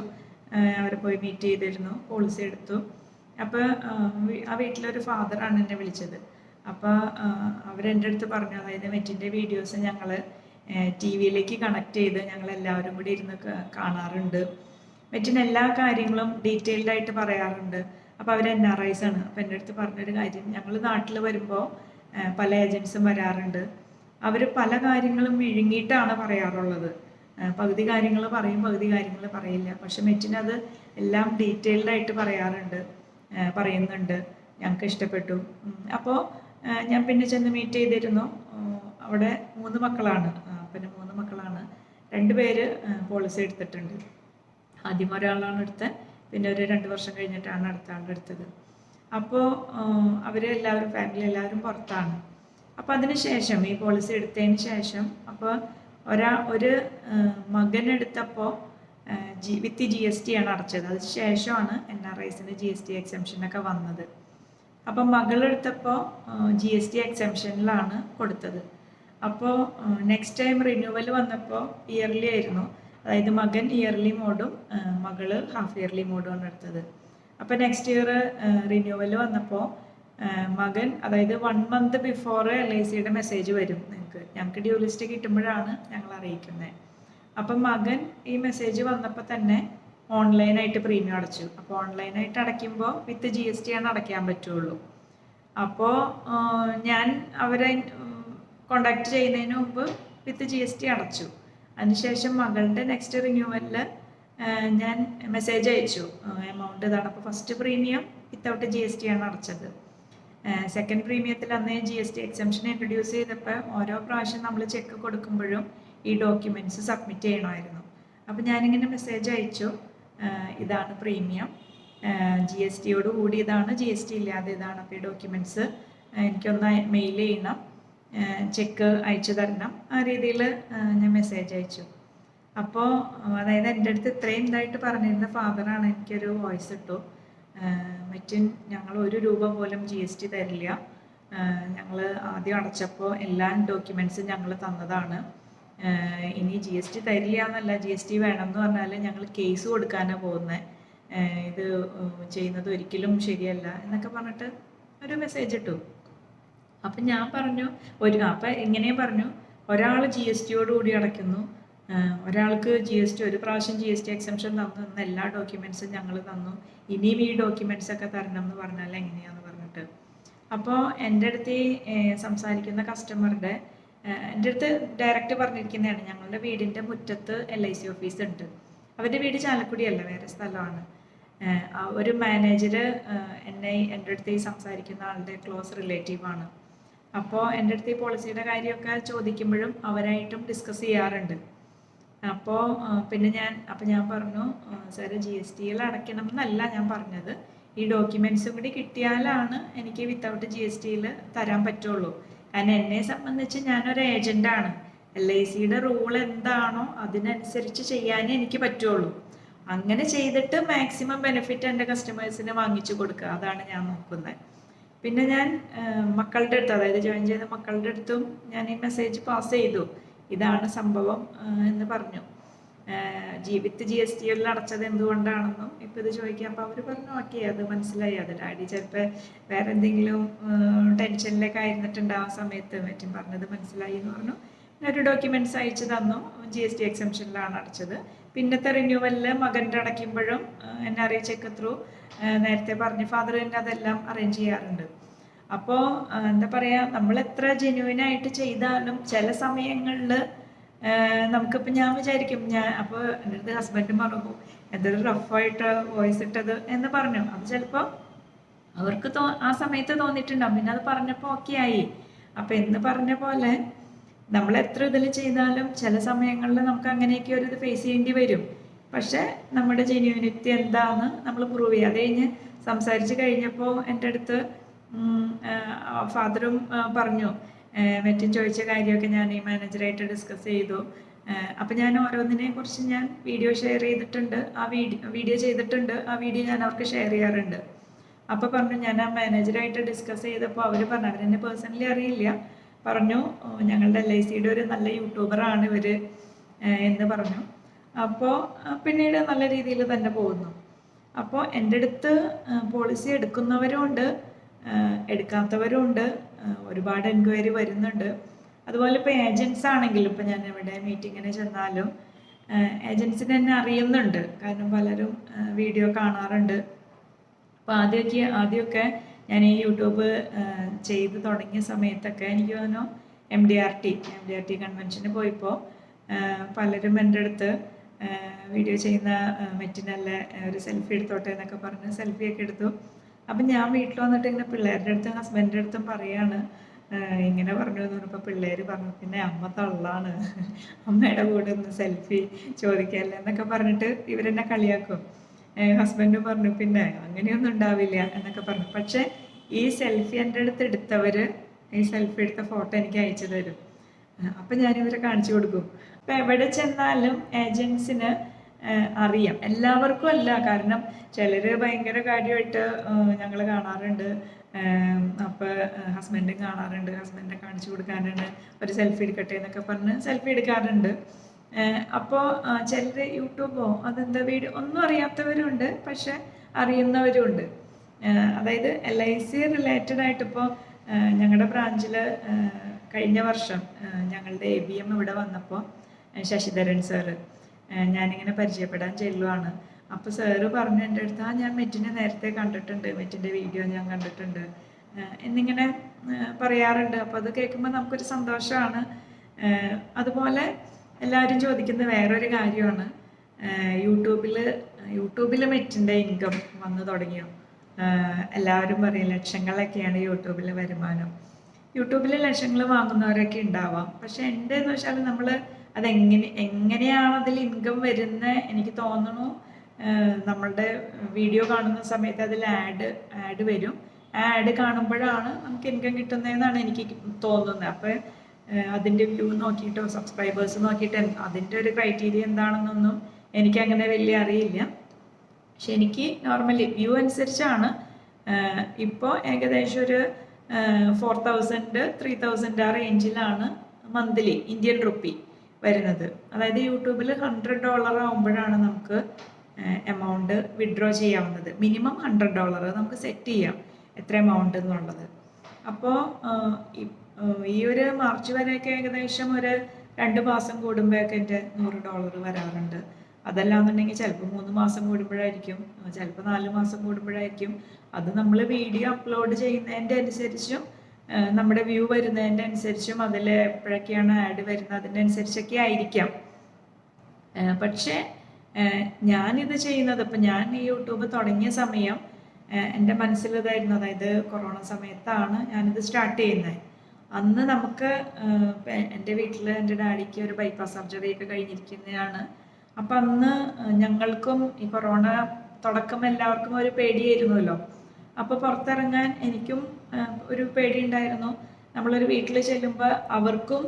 അവരെ പോയി മീറ്റ് ചെയ്തിരുന്നു, പോളിസി എടുത്തു. അപ്പോൾ ആ വീട്ടിലൊരു ഫാദറാണ് എന്നെ വിളിച്ചത്. അപ്പോൾ അവരെൻ്റെ അടുത്ത് പറഞ്ഞു, അതായത് മെറ്റിൻ്റെ വീഡിയോസ് ഞങ്ങൾ TV-യിലേക്ക് കണക്ട് ചെയ്ത് ഞങ്ങളെല്ലാവരും കൂടി ഇരുന്ന് കാണാറുണ്ട്. മെറ്റിന് എല്ലാ കാര്യങ്ങളും ഡീറ്റെയിൽഡ് ആയിട്ട് പറയാറുണ്ട്. അപ്പോൾ അവർ NRIs ആണ്. അപ്പോൾ എൻ്റെ അടുത്ത് പറഞ്ഞൊരു കാര്യം, ഞങ്ങൾ നാട്ടിൽ വരുമ്പോൾ പല ഏജൻസും വരാറുണ്ട്. അവർ പല കാര്യങ്ങളും വിഴുങ്ങിയിട്ടാണ് പറയാറുള്ളത്. പകുതി കാര്യങ്ങൾ പറയും, പകുതി കാര്യങ്ങൾ പറയില്ല. പക്ഷെ മെറ്റിനത് എല്ലാം ഡീറ്റെയിൽഡ് ആയിട്ട് പറയുന്നുണ്ട്. ഞങ്ങൾക്ക് ഇഷ്ടപ്പെട്ടു. അപ്പോൾ ഞാൻ പിന്നെ ചെന്ന് മീറ്റ് ചെയ്തിരുന്നു. അവിടെ 3 മക്കളാണ്, പിന്നെ 3 മക്കളാണ്. 2 പേര് പോളിസി എടുത്തിട്ടുണ്ട്. ആദ്യം ഒരാളാണ് എടുത്തത്, പിന്നെ ഒരു 2 വർഷം കഴിഞ്ഞിട്ടാണ് അടുത്ത ആളുടെ എടുത്തത്. അപ്പോൾ അവരെല്ലാവരും ഫാമിലി എല്ലാവരും പുറത്താണ്. അപ്പോൾ അതിന് ശേഷം ഈ പോളിസി എടുത്തതിന് ശേഷം അപ്പോൾ ഒരു മകൻ എടുത്തപ്പോൾ വിത്ത് GST ആണ് അടച്ചത്. അതിന് ശേഷമാണ് NRIസിന് GST എക്സംഷനൊക്കെ വന്നത്. അപ്പം മകളെടുത്തപ്പോൾ GST എക്സംഷനിലാണ് കൊടുത്തത്. അപ്പോൾ നെക്സ്റ്റ് ടൈം റിന്യൂവൽ വന്നപ്പോൾ ഇയർലി ആയിരുന്നു. അതായത് മകൻ ഇയർലി മോഡും മകള് ഹാഫ് ഇയർലി മോഡുമാണ് എടുത്തത്. അപ്പോൾ നെക്സ്റ്റ് ഇയർ റിന്യൂവൽ വന്നപ്പോൾ മകൻ, അതായത് 1 month ബിഫോർ LICയുടെ മെസ്സേജ് വരും നിങ്ങൾക്ക്, ഞങ്ങൾക്ക് ഡ്യൂ ലിസ്റ്റ് കിട്ടുമ്പോഴാണ് ഞങ്ങൾ അറിയിക്കുന്നത്. അപ്പം മകൻ ഈ മെസ്സേജ് വന്നപ്പോൾ തന്നെ ഓൺലൈനായിട്ട് പ്രീമിയം അടച്ചു. അപ്പോൾ ഓൺലൈനായിട്ട് അടയ്ക്കുമ്പോൾ വിത്ത് GST ആണ് അടയ്ക്കാൻ പറ്റുള്ളൂ. അപ്പോൾ ഞാൻ അവരെ കോണ്ടാക്ട് ചെയ്യുന്നതിന് മുമ്പ് വിത്ത് GST അടച്ചു. അതിനുശേഷം മകളുടെ നെക്സ്റ്റ് റിന്യൂവലിൽ ഞാൻ മെസ്സേജ് അയച്ചു, എമൗണ്ട് ഇതാണ്. അപ്പോൾ ഫസ്റ്റ് പ്രീമിയം വിത്തൗട്ട് GST ആണ് അടച്ചത്. സെക്കൻഡ് പ്രീമിയത്തിൽ അന്ന് GST എക്സംഷൻ ഇൻട്രൊഡ്യൂസ് ചെയ്തപ്പോൾ ഓരോ പ്രാവശ്യം നമ്മൾ ചെക്ക് കൊടുക്കുമ്പോഴും ഈ ഡോക്യുമെൻറ്റ്സ് സബ്മിറ്റ് ചെയ്യണമായിരുന്നു. അപ്പോൾ ഞാനിങ്ങനെ മെസ്സേജ് അയച്ചു, ഇതാണ് പ്രീമിയം, GSTയോട് കൂടി ഇതാണ്, GST ഇല്ലാതെ ഇതാണ്. അപ്പോൾ ഈ ഡോക്യുമെൻറ്റ്സ് എനിക്കൊന്ന് മെയിൽ ചെയ്യണം, ചെക്ക് അയച്ചു തരണം. ആ രീതിയിൽ ഞാൻ മെസ്സേജ് അയച്ചു. അപ്പോൾ അതായത് എൻ്റെ അടുത്ത് ഇത്രയും ഇതായിട്ട് പറഞ്ഞിരുന്ന ഫാദറാണ് എനിക്കൊരു വോയിസ് ഇട്ടു, മെറ്റിൻ ഞങ്ങൾ 1 രൂപ പോലും GST തരില്ല, ഞങ്ങൾ ആദ്യം അടച്ചപ്പോൾ എല്ലാ ഡോക്യുമെൻറ്റ്സും ഞങ്ങൾ തന്നതാണ്, ഇനി GST തരില്ല എന്നല്ല, GST വേണം എന്ന് പറഞ്ഞാൽ ഞങ്ങൾ കേസ് കൊടുക്കാനാണ് പോകുന്നത്, ഇത് ചെയ്യുന്നത് ഒരിക്കലും ശരിയല്ല എന്നൊക്കെ പറഞ്ഞിട്ട് ഒരു മെസ്സേജ് ഇട്ടു. അപ്പം ഞാൻ പറഞ്ഞു അപ്പം ഇങ്ങനെ പറഞ്ഞു, ഒരാൾ GSTയോടുകൂടി അടയ്ക്കുന്നു, ഒരാൾക്ക് ഒരു പ്രാവശ്യം GST എക്സംഷൻ തന്നു, എല്ലാ ഡോക്യുമെൻറ്റ്സും ഞങ്ങൾ തന്നു, ഇനിയും ഈ ഡോക്യുമെൻറ്റ്സ് ഒക്കെ തരണം എന്ന് പറഞ്ഞാൽ എങ്ങനെയാണെന്ന് പറഞ്ഞിട്ട്. അപ്പോൾ എൻ്റെ അടുത്ത് സംസാരിക്കുന്ന കസ്റ്റമറുടെ എൻ്റെ അടുത്ത് ഡയറക്റ്റ് പറഞ്ഞിരിക്കുന്നതാണ്, ഞങ്ങളുടെ വീടിൻ്റെ മുറ്റത്ത് LIC ഓഫീസ് ഉണ്ട്. അവരുടെ വീട് ചാലക്കുടിയല്ല, വേറെ സ്ഥലമാണ്. ഒരു മാനേജർ എൻ്റെ അടുത്ത് സംസാരിക്കുന്ന ആളുടെ ക്ലോസ് റിലേറ്റീവാണ്. അപ്പോൾ എൻ്റെ അടുത്ത് ഈ പോളിസിയുടെ കാര്യമൊക്കെ ചോദിക്കുമ്പോഴും അവരായിട്ടും ഡിസ്കസ് ചെയ്യാറുണ്ട്. അപ്പോൾ പിന്നെ ഞാൻ പറഞ്ഞു, സാറ് GSTയിൽ അടയ്ക്കണം എന്നല്ല ഞാൻ പറഞ്ഞത്, ഈ ഡോക്യുമെൻറ്റ്സും കൂടി കിട്ടിയാലാണ് എനിക്ക് വിത്തൗട്ട് GSTയിൽ തരാൻ പറ്റുള്ളൂ. കാരണം എന്നെ സംബന്ധിച്ച് ഞാനൊരു ഏജൻ്റാണ്, LICയുടെ റൂൾ എന്താണോ അതിനനുസരിച്ച് ചെയ്യാനേ എനിക്ക് പറ്റുള്ളൂ. അങ്ങനെ ചെയ്തിട്ട് മാക്സിമം ബെനിഫിറ്റ് എൻ്റെ കസ്റ്റമേഴ്സിന് വാങ്ങിച്ചു കൊടുക്കുക, അതാണ് ഞാൻ നോക്കുന്നത്. പിന്നെ ഞാൻ മക്കളുടെ അടുത്ത്, അതായത് ജോയിൻ ചെയ്ത മക്കളുടെ അടുത്തും ഞാൻ ഈ മെസ്സേജ് പാസ് ചെയ്തു, ഇതാണ് സംഭവം എന്ന് പറഞ്ഞു. വിത്ത് GSTയിൽ അടച്ചത് എന്തുകൊണ്ടാണെന്നും ഇപ്പോൾ ഇത് ചോദിക്കുക. അപ്പോൾ അവർ പറഞ്ഞു ഓക്കെ, അത് മനസ്സിലായി, അത് ഡാഡി ചിലപ്പോൾ വേറെ എന്തെങ്കിലും ടെൻഷനിലേക്ക് ആയിരുന്നിട്ടുണ്ടാവും ആ സമയത്ത്, മറ്റും പറഞ്ഞത് മനസ്സിലായി എന്ന് പറഞ്ഞു. ഒരു ഡോക്യുമെൻറ്റ്സ് അയച്ചു തന്നു, GST എക്സംഷനിലാണ് അടച്ചത്. പിന്നത്തെ റിന്യൂവലിൽ മകൻ്റെ അടയ്ക്കുമ്പോഴും NRI ചെക്ക് ത്രൂ നേരത്തെ പറഞ്ഞു ഫാദർ തന്നെ അതെല്ലാം അറേഞ്ച് ചെയ്യാറുണ്ട്. അപ്പോൾ എന്താ പറയുക, നമ്മൾ എത്ര ജെന്യുവിനായിട്ട് ചെയ്താലും ചില സമയങ്ങളിൽ നമുക്കിപ്പോൾ ഞാൻ വിചാരിക്കും, അപ്പോൾ എൻ്റെ അടുത്ത് ഹസ്ബൻഡ് പറഞ്ഞു എന്തൊരു റഫായിട്ട് വോയിസ് ഇട്ടത് എന്ന് പറഞ്ഞു. അത് ചിലപ്പോൾ അവർക്ക് ആ സമയത്ത് തോന്നിയിട്ടുണ്ടാവും, പിന്നെ അത് പറഞ്ഞപ്പോൾ ഓക്കെ ആയി. അപ്പം എന്ന് പറഞ്ഞ പോലെ നമ്മൾ എത്ര ഇതിൽ ചെയ്താലും ചില സമയങ്ങളിൽ നമുക്ക് അങ്ങനെയൊക്കെ ഒരു ഇത് ഫേസ് ചെയ്യേണ്ടി വരും. പക്ഷേ നമ്മുടെ ജെന്യുവിനിറ്റി എന്താണെന്ന് നമ്മൾ പ്രൂവ് ചെയ്യുക. അത് കഴിഞ്ഞ് സംസാരിച്ച് കഴിഞ്ഞപ്പോൾ എൻ്റെ അടുത്ത് ഫാദറും പറഞ്ഞു, മെറ്റിൻ ചോദിച്ച കാര്യമൊക്കെ ഞാൻ ഈ മാനേജറായിട്ട് ഡിസ്കസ് ചെയ്തു, അപ്പം ഞാൻ ഓരോന്നിനെ കുറിച്ച് ഞാൻ വീഡിയോ ഷെയർ ചെയ്തിട്ടുണ്ട്, വീഡിയോ ചെയ്തിട്ടുണ്ട്, ആ വീഡിയോ ഞാൻ അവർക്ക് ഷെയർ ചെയ്യാറുണ്ട്. അപ്പോൾ പറഞ്ഞു, ഞാൻ ആ മാനേജറായിട്ട് ഡിസ്കസ് ചെയ്തപ്പോൾ അവർ പറഞ്ഞു, അവരെന്നെ പേഴ്സണലി അറിയില്ല, പറഞ്ഞു ഞങ്ങളുടെ LICയുടെ ഒരു നല്ല യൂട്യൂബറാണ് ഇവർ എന്ന് പറഞ്ഞു. അപ്പോൾ പിന്നീട് നല്ല രീതിയിൽ തന്നെ പോകുന്നു. അപ്പോൾ എൻ്റെ അടുത്ത് പോളിസി എടുക്കുന്നവരുമുണ്ട്, എടുക്കാത്തവരുമുണ്ട്, ഒരുപാട് എൻക്വയറി വരുന്നുണ്ട്. അതുപോലെ ഇപ്പോൾ ഏജൻസ് ആണെങ്കിലും, ഇപ്പോൾ ഞാൻ ഇവിടെ മീറ്റിങ്ങിന് ചെന്നാലും ഏജൻസിനെ എന്നെ അറിയുന്നുണ്ട്, കാരണം പലരും വീഡിയോ കാണാറുണ്ട്. അപ്പോൾ ആദ്യമൊക്കെ ഞാൻ ഈ യൂട്യൂബ് ചെയ്ത് തുടങ്ങിയ സമയത്തൊക്കെ എനിക്ക് തോന്നുന്നു MDRT കൺവെൻഷന് പോയപ്പോൾ പലരും എൻ്റെ അടുത്ത് വീഡിയോ ചെയ്യുന്ന മെറ്റിനല്ല ഒരു സെൽഫി എടുത്തോട്ടെ എന്നൊക്കെ പറഞ്ഞ് സെൽഫിയൊക്കെ എടുത്തു. അപ്പം ഞാൻ വീട്ടിൽ വന്നിട്ട് ഇങ്ങനെ പിള്ളേരുടെ അടുത്തും ഹസ്ബൻഡിൻ്റെ അടുത്തും പറയാണ്, ഇങ്ങനെ പറഞ്ഞു എന്ന് പറഞ്ഞപ്പോൾ പിള്ളേർ പറഞ്ഞു, പിന്നെ അമ്മ തള്ളാണ്, അമ്മയുടെ കൂടെ ഒന്ന് സെൽഫി ചോദിക്കാമല്ലോ എന്നൊക്കെ പറഞ്ഞിട്ട് ഇവരെന്നെ കളിയാക്കും. ഹസ്ബൻഡ് പറഞ്ഞു, പിന്നെ അങ്ങനെയൊന്നും ഉണ്ടാവില്ല എന്നൊക്കെ പറഞ്ഞു. പക്ഷേ ഈ സെൽഫി എൻ്റെ അടുത്ത് എടുത്തവർ ഈ സെൽഫി എടുത്ത ഫോട്ടോ എനിക്ക് അയച്ചു തരും. അപ്പം ഞാനിവരെ കാണിച്ചു കൊടുക്കും. അപ്പം എവിടെ ചെന്നാലും ഏജൻസിന് അറിയാം, എല്ലാവർക്കും അല്ല, കാരണം ചിലർ ഭയങ്കര കാര്യമായിട്ട് ഞങ്ങൾ കാണാറുണ്ട്. അപ്പോൾ ഹസ്ബൻഡും കാണാറുണ്ട്, ഹസ്ബൻഡിനെ കാണിച്ചു കൊടുക്കാനാണ് ഒരു സെൽഫി എടുക്കട്ടെ എന്നൊക്കെ പറഞ്ഞ് സെൽഫി എടുക്കാറുണ്ട്. അപ്പോൾ ചിലർ യൂട്യൂബോ അതെന്താ വീഡിയോ ഒന്നും അറിയാത്തവരുണ്ട്, പക്ഷെ അറിയുന്നവരുമുണ്ട്. അതായത് LIC റിലേറ്റഡ് ആയിട്ടിപ്പോൾ ഞങ്ങളുടെ ബ്രാഞ്ചിൽ കഴിഞ്ഞ വർഷം ഞങ്ങളുടെ ABM ഇവിടെ വന്നപ്പോൾ ശശിധരൻ സാറ് ഞാനിങ്ങനെ പരിചയപ്പെടാൻ ചെല്ലുവാണ്. അപ്പോൾ സാറ് പറഞ്ഞു എൻ്റെ അടുത്ത്, ഞാൻ മെറ്റിനെ നേരത്തെ കണ്ടിട്ടുണ്ട്, മെറ്റിൻ്റെ വീഡിയോ ഞാൻ കണ്ടിട്ടുണ്ട് എന്നിങ്ങനെ പറയാറുണ്ട്. അപ്പോൾ അത് കേൾക്കുമ്പോൾ നമുക്കൊരു സന്തോഷമാണ്. അതുപോലെ എല്ലാവരും ചോദിക്കുന്ന വേറൊരു കാര്യമാണ്, യൂട്യൂബിൽ മെറ്റിൻ്റെ ഇൻകം വന്നു തുടങ്ങിയോ? എല്ലാവരും പറയും ലക്ഷങ്ങളൊക്കെയാണ് യൂട്യൂബിൽ വരുമാനം. യൂട്യൂബിൽ ലക്ഷങ്ങൾ വാങ്ങുന്നവരൊക്കെ ഉണ്ടാവാം, പക്ഷെ എൻ്റെ എന്ന് വെച്ചാൽ നമ്മൾ എങ്ങനെയാണ് അതിൽ ഇൻകം വരുന്നത് എനിക്ക് തോന്നുന്നു. നമ്മളുടെ വീഡിയോ കാണുന്ന സമയത്ത് അതിൽ ആഡ് വരും, ആഡ് കാണുമ്പോഴാണ് നമുക്ക് ഇൻകം കിട്ടുന്നതെന്നാണ് എനിക്ക് തോന്നുന്നത്. അപ്പോൾ അതിൻ്റെ വ്യൂ നോക്കിയിട്ടോ സബ്സ്ക്രൈബേഴ്സ് നോക്കിയിട്ട് അതിൻ്റെ ഒരു ക്രൈറ്റീരിയ എന്താണെന്നൊന്നും എനിക്കങ്ങനെ വലിയ അറിയില്ല. പക്ഷെ എനിക്ക് നോർമലി വ്യൂ അനുസരിച്ചാണ് ഇപ്പോൾ ഏകദേശം ഒരു 4000 3000 ആ റേഞ്ചിലാണ് മന്ത്ലി ഇന്ത്യൻ റുപ്പി വരുന്നത്. അതായത് യൂട്യൂബിൽ $100 ആകുമ്പോഴാണ് നമുക്ക് എമൗണ്ട് വിഡ്രോ ചെയ്യാവുന്നത്. മിനിമം $100 നമുക്ക് സെറ്റ് ചെയ്യാം എത്ര എമൗണ്ട് എന്നുള്ളത്. അപ്പോൾ ഈ ഒരു മാർച്ച് വരെയൊക്കെ ഏകദേശം ഒരു 2 മാസം കൂടുമ്പോഴൊക്കെ എൻ്റെ $100 വരാറുണ്ട്. അതല്ലാന്നുണ്ടെങ്കിൽ ചിലപ്പോൾ 3 മാസം കൂടുമ്പോഴായിരിക്കും, ചിലപ്പോൾ 4 മാസം കൂടുമ്പോഴായിരിക്കും. അത് നമ്മൾ വീഡിയോ അപ്ലോഡ് ചെയ്യുന്നതിൻ്റെ അനുസരിച്ചും നമ്മുടെ വ്യൂ വരുന്നതിൻ്റെ അനുസരിച്ചും അതിൽ എപ്പോഴൊക്കെയാണ് ആഡ് വരുന്നത് അതിനനുസരിച്ചൊക്കെ ആയിരിക്കാം. പക്ഷേ ഞാനിത് ചെയ്യുന്നത്, ഇപ്പം ഞാൻ ഈ യൂട്യൂബ് തുടങ്ങിയ സമയം എൻ്റെ മനസ്സിലിതായിരുന്നു, അതായത് കൊറോണ സമയത്താണ് ഞാനിത് സ്റ്റാർട്ട് ചെയ്യുന്നത്. അന്ന് നമുക്ക് എൻ്റെ വീട്ടിൽ എൻ്റെ ഡാഡിക്ക് ഒരു ബൈപ്പാസ് സർജറി ഒക്കെ കഴിഞ്ഞിരിക്കുന്നതാണ്. അപ്പം അന്ന് ഞങ്ങൾക്കും ഈ കൊറോണ തുടക്കം എല്ലാവർക്കും ഒരു പേടിയായിരുന്നല്ലോ. അപ്പോൾ പുറത്തിറങ്ങാൻ എനിക്കും ഒരു പേടി ഉണ്ടായിരുന്നു. നമ്മളൊരു വീട്ടിൽ ചെല്ലുമ്പോൾ അവർക്കും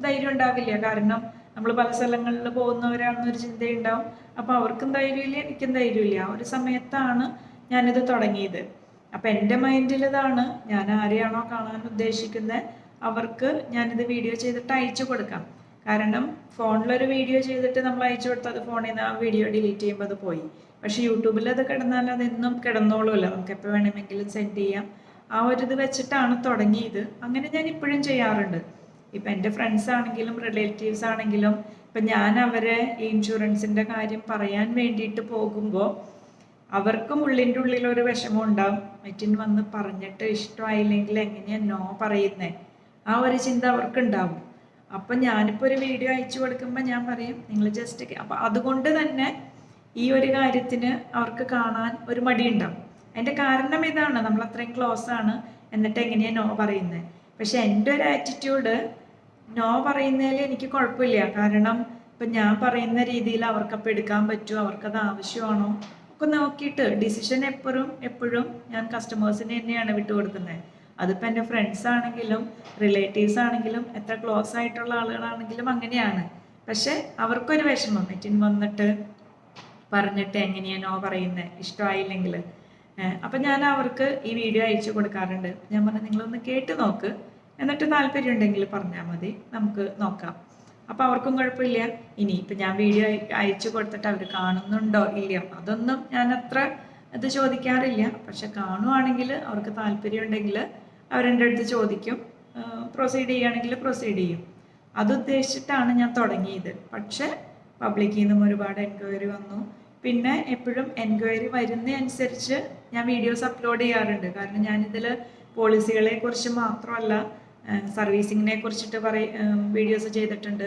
ധൈര്യം ഉണ്ടാവില്ല, കാരണം നമ്മൾ പല സ്ഥലങ്ങളിൽ പോകുന്നവരാണെന്നൊരു ചിന്തയുണ്ടാവും. അപ്പോൾ അവർക്കും ധൈര്യമില്ല, എനിക്കും ധൈര്യമില്ല. ആ ഒരു സമയത്താണ് ഞാനിത് തുടങ്ങിയത്. അപ്പം എൻ്റെ മൈൻഡിൽ ഇതാണ്, ഞാൻ ആരെയാണോ കാണാൻ ഉദ്ദേശിക്കുന്നത് അവർക്ക് ഞാനിത് വീഡിയോ ചെയ്തിട്ട് അയച്ചു കൊടുക്കാം. കാരണം ഫോണിലൊരു വീഡിയോ ചെയ്തിട്ട് നമ്മൾ അയച്ചു കൊടുത്താൽ അത് ഫോണിൽ നിന്ന് ആ വീഡിയോ ഡിലീറ്റ് ചെയ്യുമ്പോൾ അത് പോയി. പക്ഷേ യൂട്യൂബിൽ അത് കിടന്നാൽ അതെന്നും കിടന്നോളുമല്ലോ, നമുക്ക് എപ്പോൾ വേണമെങ്കിലും സെൻഡ് ചെയ്യാം. ആ ഒരു ഇത് വെച്ചിട്ടാണ് തുടങ്ങിയത്. അങ്ങനെ ഞാൻ ഇപ്പോഴും ചെയ്യാറുണ്ട്. ഇപ്പം എൻ്റെ ഫ്രണ്ട്സ് ആണെങ്കിലും റിലേറ്റീവ്സ് ആണെങ്കിലും ഇപ്പം ഞാൻ അവരെ ഈ ഇൻഷുറൻസിൻ്റെ കാര്യം പറയാൻ വേണ്ടിയിട്ട് പോകുമ്പോൾ അവർക്കും ഉള്ളിൻ്റെ ഉള്ളിലൊരു വിഷമം ഉണ്ടാവും. മെറ്റിന് വന്ന് പറഞ്ഞിട്ട് ഇഷ്ടമായില്ലെങ്കിൽ എങ്ങനെയാണ് നോ പറയുന്നത്, ആ ഒരു ചിന്ത അവർക്കുണ്ടാവും. അപ്പം ഞാനിപ്പോൾ ഒരു വീഡിയോ അയച്ചു കൊടുക്കുമ്പോൾ ഞാൻ പറയും നിങ്ങൾ ജസ്റ്റ്, അപ്പം അതുകൊണ്ട് തന്നെ ഈ ഒരു കാര്യത്തിന് അവർക്ക് കാണാൻ ഒരു മടിയുണ്ടാവും. അതിൻ്റെ കാരണം ഇതാണ്, നമ്മൾ അത്രയും ക്ലോസ് ആണ്, എന്നിട്ട് എങ്ങനെയാണ് നോ പറയുന്നത്. പക്ഷെ എൻ്റെ ഒരു ആറ്റിറ്റ്യൂഡ് നോ പറയുന്നതിൽ എനിക്ക് കുഴപ്പമില്ല. കാരണം ഇപ്പം ഞാൻ പറയുന്ന രീതിയിൽ അവർക്കപ്പോൾ എടുക്കാൻ പറ്റുമോ, അവർക്കത് ആവശ്യമാണോ ഒക്കെ നോക്കിയിട്ട് ഡിസിഷൻ എപ്പോഴും ഞാൻ കസ്റ്റമേഴ്സിന് തന്നെയാണ് വിട്ടുകൊടുക്കുന്നത്. അതിപ്പോൾ എൻ്റെ ഫ്രണ്ട്സ് ആണെങ്കിലും റിലേറ്റീവ്സ് ആണെങ്കിലും എത്ര ക്ലോസ് ആയിട്ടുള്ള ആളുകളാണെങ്കിലും അങ്ങനെയാണ്. പക്ഷെ അവർക്കൊരു വിഷമം എറ്റിൻ വന്നിട്ട് പറഞ്ഞിട്ട് എങ്ങനെയാണോ പറയുന്നത് ഇഷ്ടമായില്ലെങ്കിൽ. അപ്പം ഞാൻ അവർക്ക് ഈ വീഡിയോ അയച്ചു കൊടുക്കാറുണ്ട്. ഞാൻ പറഞ്ഞു നിങ്ങളൊന്ന് കേട്ട് നോക്ക്, എന്നിട്ട് താല്പര്യം ഉണ്ടെങ്കിൽ പറഞ്ഞാൽ മതി, നമുക്ക് നോക്കാം. അപ്പം അവർക്കും കുഴപ്പമില്ല. ഇനി ഇപ്പം ഞാൻ വീഡിയോ അയച്ചു കൊടുത്തിട്ട് അവർ കാണുന്നുണ്ടോ ഇല്ലയോ അതൊന്നും ഞാൻ അത്ര ഇത് ചോദിക്കാറില്ല. പക്ഷെ കാണുവാണെങ്കിൽ അവർക്ക് താല്പര്യം ഉണ്ടെങ്കിൽ അവരെൻ്റെ അടുത്ത് ചോദിക്കും, പ്രൊസീഡ് ചെയ്യുകയാണെങ്കിൽ പ്രൊസീഡ് ചെയ്യും. അതുദ്ദേശിച്ചിട്ടാണ് ഞാൻ തുടങ്ങിയത്. പക്ഷെ പബ്ലിക്കിൽ നിന്നും ഒരുപാട് എൻക്വയറി വന്നു. പിന്നെ എപ്പോഴും എൻക്വയറി വരുന്നതനുസരിച്ച് ഞാൻ വീഡിയോസ് അപ്ലോഡ് ചെയ്യാറുണ്ട്. കാരണം ഞാനിതിൽ പോളിസികളെ കുറിച്ച് മാത്രമല്ല സർവീസിങ്ങിനെ കുറിച്ചിട്ട് വീഡിയോസ് ചെയ്തിട്ടുണ്ട്.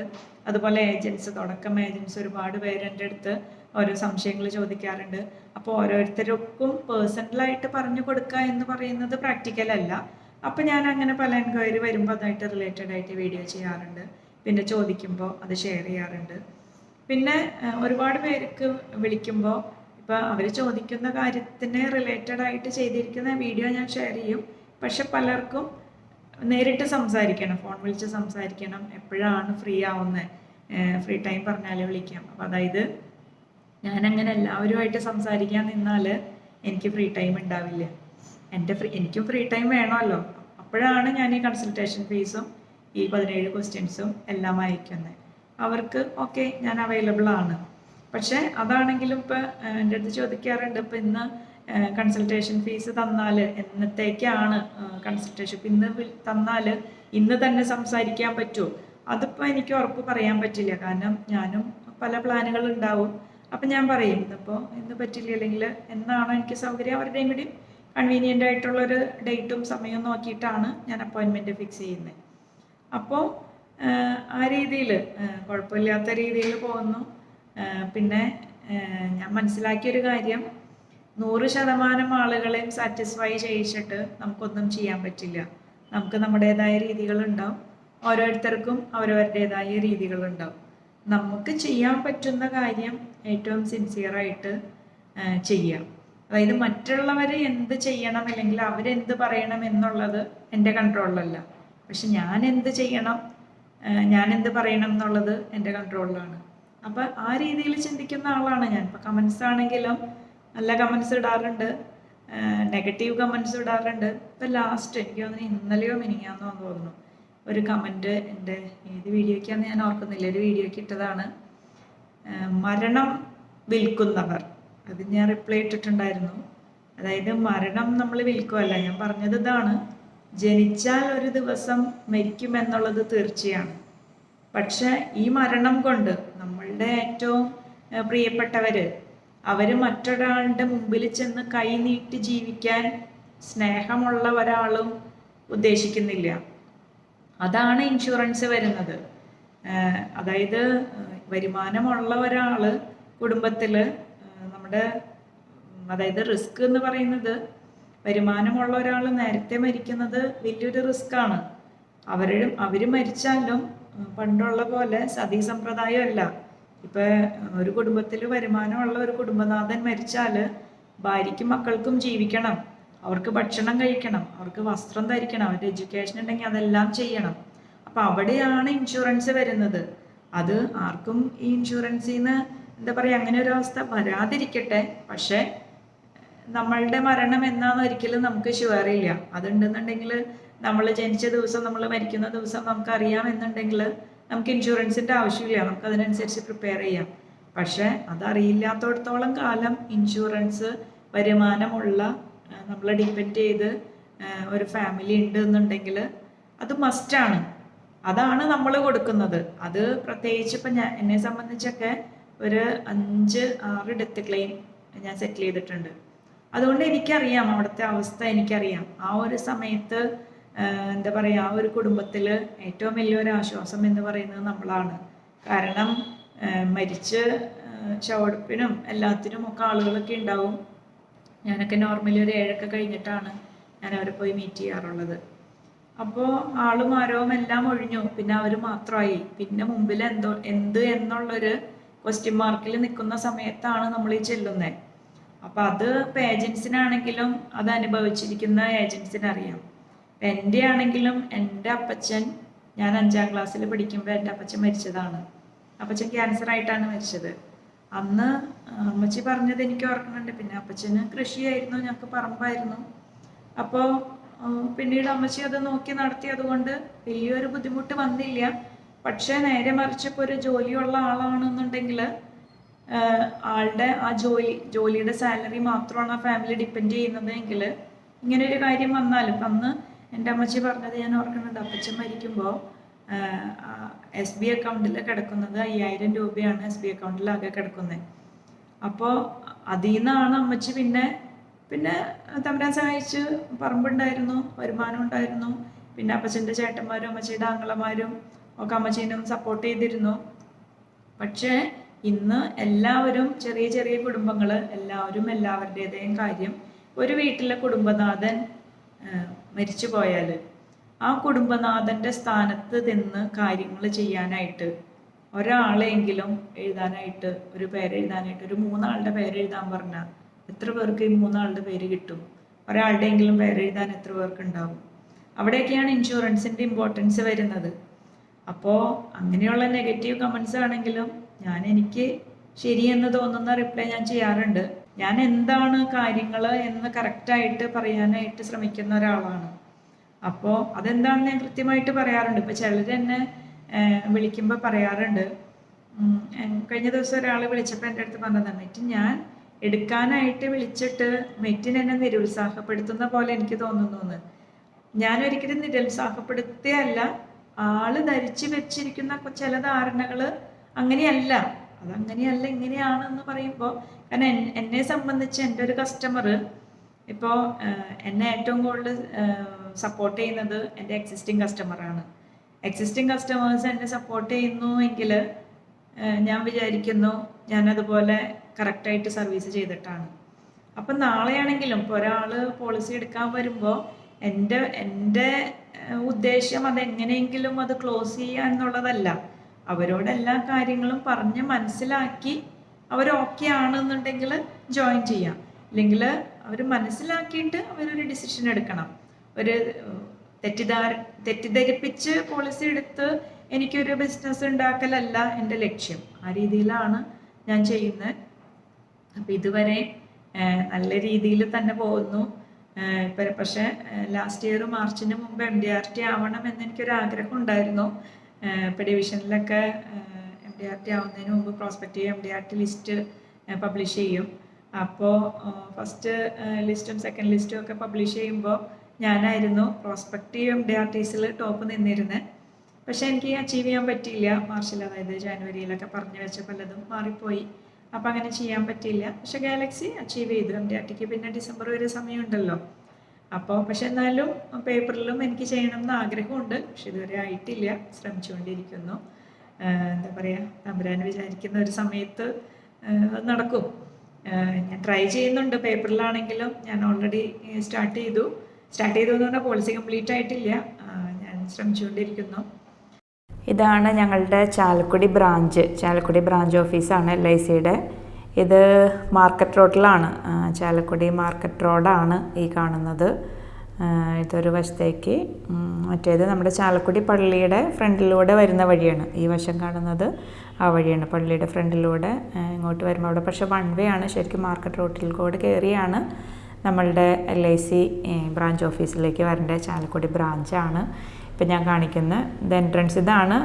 അതുപോലെ ഏജൻസ്, തുടക്കം ഏജൻസ് ഒരുപാട് പേര് എൻ്റെ അടുത്ത് ഓരോ സംശയങ്ങൾ ചോദിക്കാറുണ്ട്. അപ്പോൾ ഓരോരുത്തർക്കും പേഴ്സണലായിട്ട് പറഞ്ഞു കൊടുക്കുക എന്ന് പറയുന്നത് പ്രാക്ടിക്കലല്ല. അപ്പോൾ ഞാൻ അങ്ങനെ പല എൻക്വയറി വരുമ്പോൾ അതായിട്ട് റിലേറ്റഡ് ആയിട്ട് വീഡിയോ ചെയ്യാറുണ്ട്. പിന്നെ ചോദിക്കുമ്പോൾ അത് ഷെയർ ചെയ്യാറുണ്ട്. പിന്നെ ഒരുപാട് പേർക്ക് വിളിക്കുമ്പോൾ ഇപ്പോൾ അവർ ചോദിക്കുന്ന കാര്യത്തിന് റിലേറ്റഡ് ആയിട്ട് ചെയ്തിരിക്കുന്ന വീഡിയോ ഞാൻ ഷെയർ ചെയ്യും. പക്ഷെ പലർക്കും നേരിട്ട് സംസാരിക്കണം, ഫോൺ വിളിച്ച് സംസാരിക്കണം, എപ്പോഴാണ് ഫ്രീ ആവുന്നത്, ഫ്രീ ടൈം പറഞ്ഞാൽ വിളിക്കാം. അപ്പോൾ അതായത് ഞാനങ്ങനെ എല്ലാവരുമായിട്ട് സംസാരിക്കാൻ നിന്നാൽ എനിക്ക് ഫ്രീ ടൈം ഉണ്ടാവില്ല. എനിക്കും ഫ്രീ ടൈം വേണമല്ലോ. അപ്പോഴാണ് ഞാൻ ഈ കൺസൾട്ടേഷൻ ഫീസും ഈ 17 ക്വസ്റ്റ്യൻസും എല്ലാം അയക്കുന്നത്. അവർക്ക് ഓക്കെ ഞാൻ അവൈലബിൾ ആണ്. പക്ഷേ അതാണെങ്കിലും ഇപ്പോൾ എൻ്റെ അടുത്ത് ചോദിക്കാറുണ്ട്, ഇപ്പോൾ ഇന്ന് കൺസൾട്ടേഷൻ ഫീസ് തന്നാൽ എന്നത്തേക്കാണ് കൺസൾട്ടേഷൻ, ഇന്ന് തന്നാൽ ഇന്ന് തന്നെ സംസാരിക്കാൻ പറ്റുമോ? അതിപ്പോൾ എനിക്ക് ഉറപ്പ് പറയാൻ പറ്റില്ല. കാരണം ഞാനും പല പ്ലാനുകൾ ഉണ്ടാവും. അപ്പം ഞാൻ പറയും ഇതിപ്പോൾ ഇന്ന് പറ്റില്ല, അല്ലെങ്കിൽ എന്നാണോ എനിക്ക് സൗകര്യം അവരുടെയും കൂടി കൺവീനിയൻ്റ് ആയിട്ടുള്ളൊരു ഡേറ്റും സമയവും നോക്കിയിട്ടാണ് ഞാൻ അപ്പോയിൻമെൻറ്റ് ഫിക്സ് ചെയ്യുന്നത്. അപ്പോൾ ആ രീതിയിൽ കുഴപ്പമില്ലാത്ത രീതിയിൽ പോകുന്നു. പിന്നെ ഞാൻ മനസ്സിലാക്കിയൊരു കാര്യം, 100% ആളുകളെയും സാറ്റിസ്ഫൈ ചെയ്യിച്ചിട്ട് നമുക്കൊന്നും ചെയ്യാൻ പറ്റില്ല. നമുക്ക് നമ്മുടേതായ രീതികളുണ്ടാവും, ഓരോരുത്തർക്കും അവരവരുടേതായ രീതികളുണ്ടാവും. നമുക്ക് ചെയ്യാൻ പറ്റുന്ന കാര്യം ഏറ്റവും സിൻസിയറായിട്ട് ചെയ്യാം. അതായത് മറ്റുള്ളവർ എന്ത് ചെയ്യണം അല്ലെങ്കിൽ അവരെന്ത് പറയണം എന്നുള്ളത് എൻ്റെ കൺട്രോളിലല്ല. പക്ഷെ ഞാൻ എന്ത് ചെയ്യണം, ഞാൻ എന്ത് പറയണം എന്നുള്ളത് എൻ്റെ കൺട്രോളിലാണ്. അപ്പം ആ രീതിയിൽ ചിന്തിക്കുന്ന ആളാണ് ഞാൻ. ഇപ്പോൾ കമൻസ് ആണെങ്കിലും നല്ല കമൻസ് ഇടാറുണ്ട്, നെഗറ്റീവ് കമൻസ് ഇടാറുണ്ട്. ഇപ്പം ലാസ്റ്റ് എനിക്ക് തോന്നുന്നു ഇന്നലെയോ മിനിങ്ങാന്നോ തോന്നുന്നു ഒരു കമൻറ്റ് എൻ്റെ ഏത് വീഡിയോയ്ക്കാന്ന് ഞാൻ ഓർക്കുന്നില്ല, ഒരു വീഡിയോയ്ക്ക് ഇട്ടതാണ്. മരണം വിൽക്കുന്നവർ, അത് ഞാൻ റിപ്ലൈ ഇട്ടിട്ടുണ്ടായിരുന്നു. അതായത് മരണം നമ്മൾ വിൽക്കുമല്ല, ഞാൻ പറഞ്ഞത് ഇതാണ്, ജനിച്ചാൽ ഒരു ദിവസം മരിക്കുമെന്നുള്ളത് തീർച്ചയാണ്. പക്ഷെ ഈ മരണം കൊണ്ട് നമ്മളുടെ ഏറ്റവും പ്രിയപ്പെട്ടവർ അവർ മറ്റൊരാളുടെ മുമ്പിൽ ചെന്ന് കൈ നീട്ടി ജീവിക്കാൻ സ്നേഹമുള്ള ഒരാളും ഉദ്ദേശിക്കുന്നില്ല. അതാണ് ഇൻഷുറൻസ് വരുന്നത്. അതായത് വരുമാനമുള്ള ഒരാൾ കുടുംബത്തിൽ നമ്മുടെ, അതായത് റിസ്ക് എന്ന് പറയുന്നത്, വരുമാനമുള്ള ഒരാൾ നേരത്തെ മരിക്കുന്നത് വലിയൊരു റിസ്ക്കാണ്. അവർ മരിച്ചാലും പണ്ടുള്ള പോലെ സതീ സമ്പ്രദായമല്ല. ഇപ്പം ഒരു കുടുംബത്തിൽ വരുമാനമുള്ള ഒരു കുടുംബനാഥൻ മരിച്ചാൽ ഭാര്യയ്ക്കും മക്കൾക്കും ജീവിക്കണം, അവർക്ക് ഭക്ഷണം കഴിക്കണം, അവർക്ക് വസ്ത്രം ധരിക്കണം, അവരുടെ എഡ്യൂക്കേഷൻ ഉണ്ടെങ്കിൽ അതെല്ലാം ചെയ്യണം. അപ്പം അവിടെയാണ് ഇൻഷുറൻസ് വരുന്നത്. അത് ആർക്കും ഈ ഇൻഷുറൻസിൽ നിന്ന് എന്താ പറയുക, അങ്ങനെ ഒരു അവസ്ഥ വരാതിരിക്കട്ടെ. പക്ഷേ നമ്മളുടെ മരണം എന്നാന്ന് ഒരിക്കലും നമുക്ക് ഷുവറില്ല. അതുണ്ടെന്നുണ്ടെങ്കിൽ നമ്മൾ ജനിച്ച ദിവസം, നമ്മൾ മരിക്കുന്ന ദിവസം നമുക്കറിയാമെന്നുണ്ടെങ്കിൽ നമുക്ക് ഇൻഷുറൻസിൻ്റെ ആവശ്യമില്ല, നമുക്ക് അതിനനുസരിച്ച് പ്രിപ്പയർ ചെയ്യാം. പക്ഷേ അതറിയില്ലാത്തടത്തോളം കാലം ഇൻഷുറൻസ് വരുമാനമുള്ള, നമ്മളെ ഡിപ്പെൻഡ് ചെയ്ത് ഒരു ഫാമിലി ഉണ്ട് എന്നുണ്ടെങ്കിൽ അത് മസ്റ്റാണ്. അതാണ് നമ്മൾ കൊടുക്കുന്നത്. അത് പ്രത്യേകിച്ച് ഇപ്പം എന്നെ സംബന്ധിച്ചൊക്കെ ഒരു 5-6 ഡെത്ത് ക്ലെയിം ഞാൻ സെറ്റിൽ ചെയ്തിട്ടുണ്ട്. അതുകൊണ്ട് എനിക്കറിയാം അവിടുത്തെ അവസ്ഥ, എനിക്കറിയാം. ആ ഒരു സമയത്ത് എന്താ പറയുക, ആ ഒരു കുടുംബത്തിൽ ഏറ്റവും വലിയൊരു ആശ്വാസം എന്ന് പറയുന്നത് നമ്മളാണ്. കാരണം മരിച്ച് ശവടുപ്പിനും എല്ലാത്തിനും ഒക്കെ ആളുകളൊക്കെ ഉണ്ടാവും. ഞാനൊക്കെ നോർമലി ഒരു 7 കഴിഞ്ഞിട്ടാണ് ഞാൻ അവരെ പോയി മീറ്റ് ചെയ്യാറുള്ളത്. അപ്പോൾ ആളും ആരവും എല്ലാം ഒഴിഞ്ഞു, പിന്നെ അവർ മാത്രമായി. പിന്നെ മുമ്പിൽ എന്ത് എന്നുള്ളൊരു ക്വസ്റ്റ്യൻ മാർക്കിൽ നിൽക്കുന്ന സമയത്താണ് നമ്മൾ ഈ ചെല്ലുന്നത്. അപ്പം അത് ഇപ്പം ഏജൻസിനാണെങ്കിലും അത് അനുഭവിച്ചിരിക്കുന്ന ഏജൻസിനറിയാം. എൻ്റെ ആണെങ്കിലും എൻ്റെ അപ്പച്ചൻ, ഞാൻ 5ാം ക്ലാസ്സിൽ പഠിക്കുമ്പോൾ എൻ്റെ അപ്പച്ചൻ മരിച്ചതാണ്. അപ്പച്ചൻ ക്യാൻസറായിട്ടാണ് മരിച്ചത്. അന്ന് അമ്മച്ചി പറഞ്ഞത് എനിക്ക് ഓർക്കുന്നുണ്ട്. പിന്നെ അപ്പച്ചന് കൃഷിയായിരുന്നു, ഞങ്ങൾക്ക് പറമ്പായിരുന്നു. അപ്പോൾ പിന്നീട് അമ്മച്ചി അത് നോക്കി നടത്തി, അതുകൊണ്ട് വലിയൊരു ബുദ്ധിമുട്ട് വന്നില്ല. പക്ഷേ നേരെ മറിച്ച് ഇപ്പോൾ ഒരു ജോലിയുള്ള ആളാണെന്നുണ്ടെങ്കിൽ ആളുടെ ആ ജോലിയുടെ സാലറി മാത്രമാണ് ആ ഫാമിലി ഡിപ്പെൻഡ് ചെയ്യുന്നതെങ്കിൽ ഇങ്ങനെ ഒരു കാര്യം വന്നാലും, അന്ന് എൻ്റെ അമ്മച്ചി പറഞ്ഞത് ഞാൻ ഓർക്കുന്നുണ്ട്, അപ്പച്ചൻ മരിക്കുമ്പോൾ SB അക്കൗണ്ടിൽ കിടക്കുന്നത് 5000 രൂപയാണ് SB അക്കൗണ്ടിലാകെ കിടക്കുന്നത്. അപ്പോൾ അതിൽ നിന്നാണ് അമ്മച്ചി പിന്നെ തമ്പുരാൻ സഹായിച്ച് പറമ്പുണ്ടായിരുന്നു, വരുമാനം ഉണ്ടായിരുന്നു. പിന്നെ അപ്പച്ചൻ്റെ ചേട്ടന്മാരും അമ്മച്ചിയുടെ ആങ്ങളമാരും ഒക്കെ അമ്മച്ചീനും സപ്പോർട്ട് ചെയ്തിരുന്നു. പക്ഷേ ഇന്ന് എല്ലാവരും ചെറിയ ചെറിയ കുടുംബങ്ങൾ, എല്ലാവരും എല്ലാവരുടേതേയും കാര്യം, ഒരു വീട്ടിലെ കുടുംബനാഥൻ മരിച്ചു പോയാൽ ആ കുടുംബനാഥൻ്റെ സ്ഥാനത്ത് നിന്ന് കാര്യങ്ങൾ ചെയ്യാനായിട്ട് ഒരാളെങ്കിലും എഴുതാനായിട്ട്, ഒരു പേരെഴുതാനായിട്ട്, ഒരു 3 ആളുടെ പേരെഴുതാൻ പറഞ്ഞാൽ എത്ര പേർക്ക് ഈ 3 ആളുടെ പേര് കിട്ടും? ഒരാളുടെയെങ്കിലും പേരെഴുതാൻ എത്ര പേർക്ക് ഉണ്ടാവും? അവിടെയൊക്കെയാണ് ഇൻഷുറൻസിൻ്റെ ഇമ്പോർട്ടൻസ് വരുന്നത്. അപ്പോൾ അങ്ങനെയുള്ള നെഗറ്റീവ് കമൻസ് ആണെങ്കിലും എനിക്ക് ശരിയെന്ന് തോന്നുന്ന റിപ്ലൈ ഞാൻ ചെയ്യാറുണ്ട്. ഞാൻ എന്താണ് കാര്യങ്ങൾ എന്ന് കറക്റ്റായിട്ട് പറയാനായിട്ട് ശ്രമിക്കുന്ന ഒരാളാണ്. അപ്പോൾ അതെന്താണെന്ന് ഞാൻ കൃത്യമായിട്ട് പറയാറുണ്ട്. ഇപ്പോൾ ചിലർ എന്നെ വിളിക്കുമ്പോൾ പറയാറുണ്ട്. കഴിഞ്ഞ ദിവസം ഒരാൾ വിളിച്ചപ്പോൾ എൻ്റെ അടുത്ത് പറഞ്ഞതാണ്, മെറ്റിൻ ഞാൻ എടുക്കാനായിട്ട് വിളിച്ചിട്ട് മെറ്റിൻ എന്നെ നിരുത്സാഹപ്പെടുത്തുന്ന പോലെ എനിക്ക് തോന്നുന്നു. ഞാനൊരിക്കലും നിരുത്സാഹപ്പെടുത്തുകയല്ല, ആള് ധരിച്ചു വെച്ചിരിക്കുന്ന ചില ധാരണകൾ അങ്ങനെയല്ല, അതങ്ങനെയല്ല ഇങ്ങനെയാണെന്ന് പറയുമ്പോൾ, കാരണം എന്നെ സംബന്ധിച്ച് എൻ്റെ ഒരു കസ്റ്റമർ ഇപ്പോൾ എന്നെ ഏറ്റവും കൂടുതൽ സപ്പോർട്ട് ചെയ്യുന്നത് എൻ്റെ എക്സിസ്റ്റിംഗ് കസ്റ്റമറാണ്. എക്സിസ്റ്റിംഗ് കസ്റ്റമേഴ്സ് എന്നെ സപ്പോർട്ട് ചെയ്യുന്നു എങ്കിൽ ഞാൻ വിചാരിക്കുന്നു ഞാനതുപോലെ കറക്റ്റായിട്ട് സർവീസ് ചെയ്തിട്ടാണ്. അപ്പം നാളെയാണെങ്കിലും ഇപ്പോൾ ഒരാൾ പോളിസി എടുക്കാൻ വരുമ്പോൾ എൻ്റെ ഉദ്ദേശം അതെങ്ങനെയെങ്കിലും അത് ക്ലോസ് ചെയ്യുക എന്നുള്ളതല്ല. അവരോട് എല്ലാ കാര്യങ്ങളും പറഞ്ഞ് മനസ്സിലാക്കി അവർ ഓക്കെ ആണെന്നുണ്ടെങ്കിൽ ജോയിൻ ചെയ്യാം. ഇല്ലെങ്കിൽ അവർ മനസ്സിലാക്കിയിട്ട് അവരൊരു ഡിസിഷൻ എടുക്കണം. ഒരു തെറ്റിദ്ധരിപ്പിച്ച് പോളിസി എടുത്ത് എനിക്കൊരു ബിസിനസ് ഉണ്ടാക്കലല്ല എൻ്റെ ലക്ഷ്യം. ആ രീതിയിലാണ് ഞാൻ ചെയ്യുന്നത്. അപ്പം ഇതുവരെ നല്ല രീതിയിൽ തന്നെ പോകുന്നു. പക്ഷേ ലാസ്റ്റ് ഇയർ മാർച്ചിന് മുമ്പ് MDRT ആവണം എന്ന് എനിക്കൊരു ആഗ്രഹം ഉണ്ടായിരുന്നു. ഇപ്പോൾ ഡിവിഷനിലൊക്കെ MDRT ആവുന്നതിന് മുമ്പ് പ്രോസ്പെക്റ്റീവ് MDRT ലിസ്റ്റ് പബ്ലിഷ് ചെയ്യും. അപ്പോൾ ഫസ്റ്റ് ലിസ്റ്റും സെക്കൻഡ് ലിസ്റ്റും ഒക്കെ പബ്ലിഷ് ചെയ്യുമ്പോൾ ഞാനായിരുന്നു പ്രോസ്പെക്റ്റീവ് MDRTസിൽ ടോപ്പ് നിന്നിരുന്നത്. പക്ഷേ എനിക്ക് അച്ചീവ് ചെയ്യാൻ പറ്റിയില്ല. മാർച്ചിൽ, അതായത് ജാനുവരിയിലൊക്കെ പറഞ്ഞു വെച്ച പലതും മാറിപ്പോയി. അപ്പം അങ്ങനെ ചെയ്യാൻ പറ്റിയില്ല. പക്ഷെ ഗാലക്സി അച്ചീവ് ചെയ്തു. MDRTക്ക് പിന്നെ ഡിസംബർ വരെ സമയമുണ്ടല്ലോ. അപ്പോൾ പക്ഷെ എന്നാലും പേപ്പറിലും എനിക്ക് ചെയ്യണമെന്ന് ആഗ്രഹമുണ്ട്. പക്ഷെ ഇതുവരെ ആയിട്ടില്ല, ശ്രമിച്ചുകൊണ്ടിരിക്കുന്നു. എന്താ പറയുക, തമ്പുരാൻ വിചാരിക്കുന്ന ഒരു സമയത്ത് അത് നടക്കും. ഞാൻ ട്രൈ ചെയ്യുന്നുണ്ട്. പേപ്പറിലാണെങ്കിലും ഞാൻ ഓൾറെഡി സ്റ്റാർട്ട് ചെയ്തു എന്ന് പറഞ്ഞാൽ പോളിസി കംപ്ലീറ്റ് ആയിട്ടില്ല. ഞാൻ ശ്രമിച്ചുകൊണ്ടിരിക്കുന്നു. ഇതാണ് ഞങ്ങളുടെ ചാലക്കുടി ബ്രാഞ്ച് ഓഫീസാണ് LICയുടെ. ഇത് മാർക്കറ്റ് റോഡിലാണ്, ചാലക്കുടി മാർക്കറ്റ് റോഡാണ് ഈ കാണുന്നത്. ഇതൊരു വശത്തേക്ക്, മറ്റേത് നമ്മുടെ ചാലക്കുടി പള്ളിയുടെ ഫ്രണ്ടിലൂടെ വരുന്ന വഴിയാണ്. ഈ വശം കാണുന്നത് ആ വഴിയാണ്, പള്ളിയുടെ ഫ്രണ്ടിലൂടെ ഇങ്ങോട്ട് വരുമ്പോൾ. അവിടെ പക്ഷേ 1 വേ ആണ്. ശരിക്കും മാർക്കറ്റ് റോഡിൽ കൂടെ കയറിയാണ് നമ്മളുടെ LIC ബ്രാഞ്ച് ഓഫീസിലേക്ക് വരേണ്ട. ചാലക്കുടി ബ്രാഞ്ചാണ് ഇപ്പം ഞാൻ കാണിക്കുന്നത്. ഇത് എൻട്രൻസ് ഇതാണ്.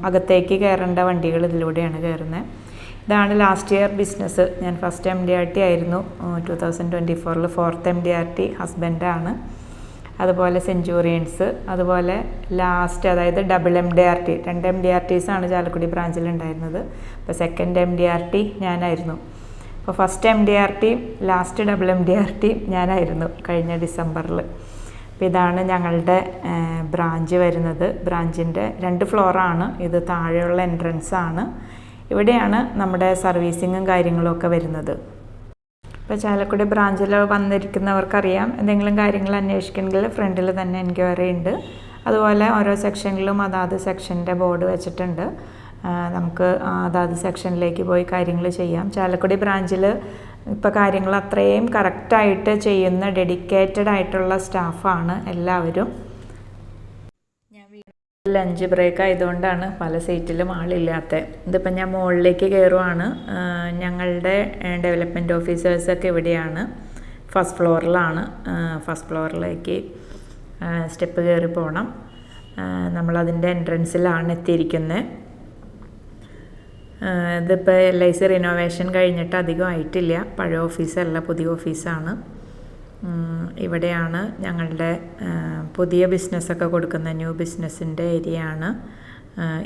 അകത്തേക്ക് കയറേണ്ട വണ്ടികൾ ഇതിലൂടെയാണ് കയറുന്നത്. ഇതാണ് ലാസ്റ്റ് ഇയർ ബിസിനസ്. ഞാൻ ഫസ്റ്റ് MDRT ആയിരുന്നു. 2024 4th MDRT ഹസ്ബൻഡാണ്. അതുപോലെ സെഞ്ചുറിയൻസ്, അതുപോലെ ലാസ്റ്റ്, അതായത് ഡബിൾ MDRT, 2 MDRTസാണ് ചാലക്കുടി ബ്രാഞ്ചിൽ ഉണ്ടായിരുന്നത്. അപ്പോൾ സെക്കൻഡ് MDRT ഞാനായിരുന്നു. അപ്പോൾ first MDRT, last double MDRT ഞാനായിരുന്നു കഴിഞ്ഞ ഡിസംബറിൽ. അപ്പോൾ ഇതാണ് ഞങ്ങളുടെ ബ്രാഞ്ച് വരുന്നത്. ബ്രാഞ്ചിൻ്റെ 2 ഫ്ലോറാണ്. ഇത് താഴെയുള്ള എൻട്രൻസ് ആണ്. ഇവിടെയാണ് നമ്മുടെ സർവീസിങ്ങും കാര്യങ്ങളും ഒക്കെ വരുന്നത്. ഇപ്പോൾ ചാലക്കുടി ബ്രാഞ്ചിൽ വന്നിരിക്കുന്നവർക്കറിയാം, എന്തെങ്കിലും കാര്യങ്ങൾ അന്വേഷിക്കണമെങ്കിൽ ഫ്രണ്ടിൽ തന്നെ എൻക്വയറി ഉണ്ട്. അതുപോലെ ഓരോ സെക്ഷനിലും അതാത് സെക്ഷൻ്റെ ബോർഡ് വെച്ചിട്ടുണ്ട്. നമുക്ക് അതാത് സെക്ഷനിലേക്ക് പോയി കാര്യങ്ങൾ ചെയ്യാം. ചാലക്കുടി ബ്രാഞ്ചിൽ ഇപ്പോൾ കാര്യങ്ങൾ അത്രയും കറക്റ്റായിട്ട് ചെയ്യുന്ന ഡെഡിക്കേറ്റഡ് ആയിട്ടുള്ള സ്റ്റാഫാണ് എല്ലാവരും. ലഞ്ച് ബ്രേക്ക് ആയതുകൊണ്ടാണ് പല സീറ്റിലും ആളില്ലാത്തത്. ഇതിപ്പോൾ ഞാൻ മുകളിലേക്ക് കയറുവാണ്. ഞങ്ങളുടെ ഡെവലപ്മെൻറ്റ് ഓഫീസേഴ്സൊക്കെ ഇവിടെയാണ്, ഫസ്റ്റ് ഫ്ലോറിലാണ്. ഫസ്റ്റ് ഫ്ലോറിലേക്ക് സ്റ്റെപ്പ് കയറി പോകണം. നമ്മളതിൻ്റെ എൻട്രൻസിലാണ് എത്തിയിരിക്കുന്നത്. ഇതിപ്പോൾ LIC റിനോവേഷൻ കഴിഞ്ഞിട്ട് അധികം ആയിട്ടില്ല. പഴയ ഓഫീസല്ല, പുതിയ ഓഫീസാണ്. ഇവിടെയാണ് ഞങ്ങളുടെ പുതിയ ബിസിനസ്സൊക്കെ കൊടുക്കുന്ന ന്യൂ ബിസിനസ്സിൻ്റെ ഏരിയ ആണ്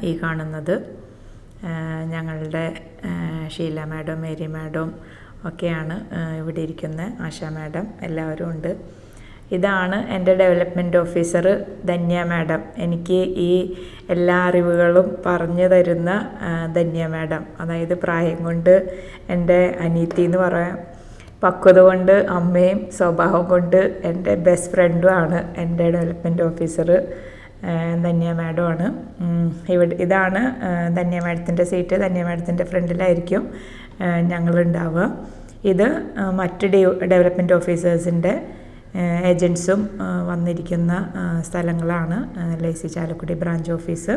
ഈ കാണുന്നത്. ഞങ്ങളുടെ ഷീല മാഡം, മേരി മാഡം ഒക്കെയാണ് ഇവിടെ ഇരിക്കുന്നത്. ആശ മാഡം എല്ലാവരും ഉണ്ട്. ഇതാണ് എൻ്റെ ഡെവലപ്മെൻറ്റ് ഓഫീസർ ധന്യ മാഡം. എനിക്ക് ഈ എല്ലാ അറിവുകളും പറഞ്ഞു തരുന്ന ധന്യ മാഡം. അതായത് പ്രായം കൊണ്ട് എൻ്റെ അനീത്തി എന്ന് പറയാം, പക്വത കൊണ്ട് അമ്മയും സ്വഭാവം കൊണ്ട് എൻ്റെ ബെസ്റ്റ് ഫ്രണ്ടുമാണ് എൻ്റെ ഡെവലപ്മെൻറ്റ് ഓഫീസർ ധന്യ മാഡമാണ്. ഇതാണ് ധന്യ മാഡത്തിൻ്റെ സീറ്റ്. ധന്യ മാഡത്തിൻ്റെ ഫ്രണ്ടിലായിരിക്കും ഞങ്ങളുണ്ടാവുക. ഇത് മറ്റ് ഡെവലപ്മെൻറ്റ് ഓഫീസേഴ്സിൻ്റെ ഏജൻസും വന്നിരിക്കുന്ന സ്ഥലങ്ങളാണ് LIC ചാലക്കുടി ബ്രാഞ്ച് ഓഫീസ്.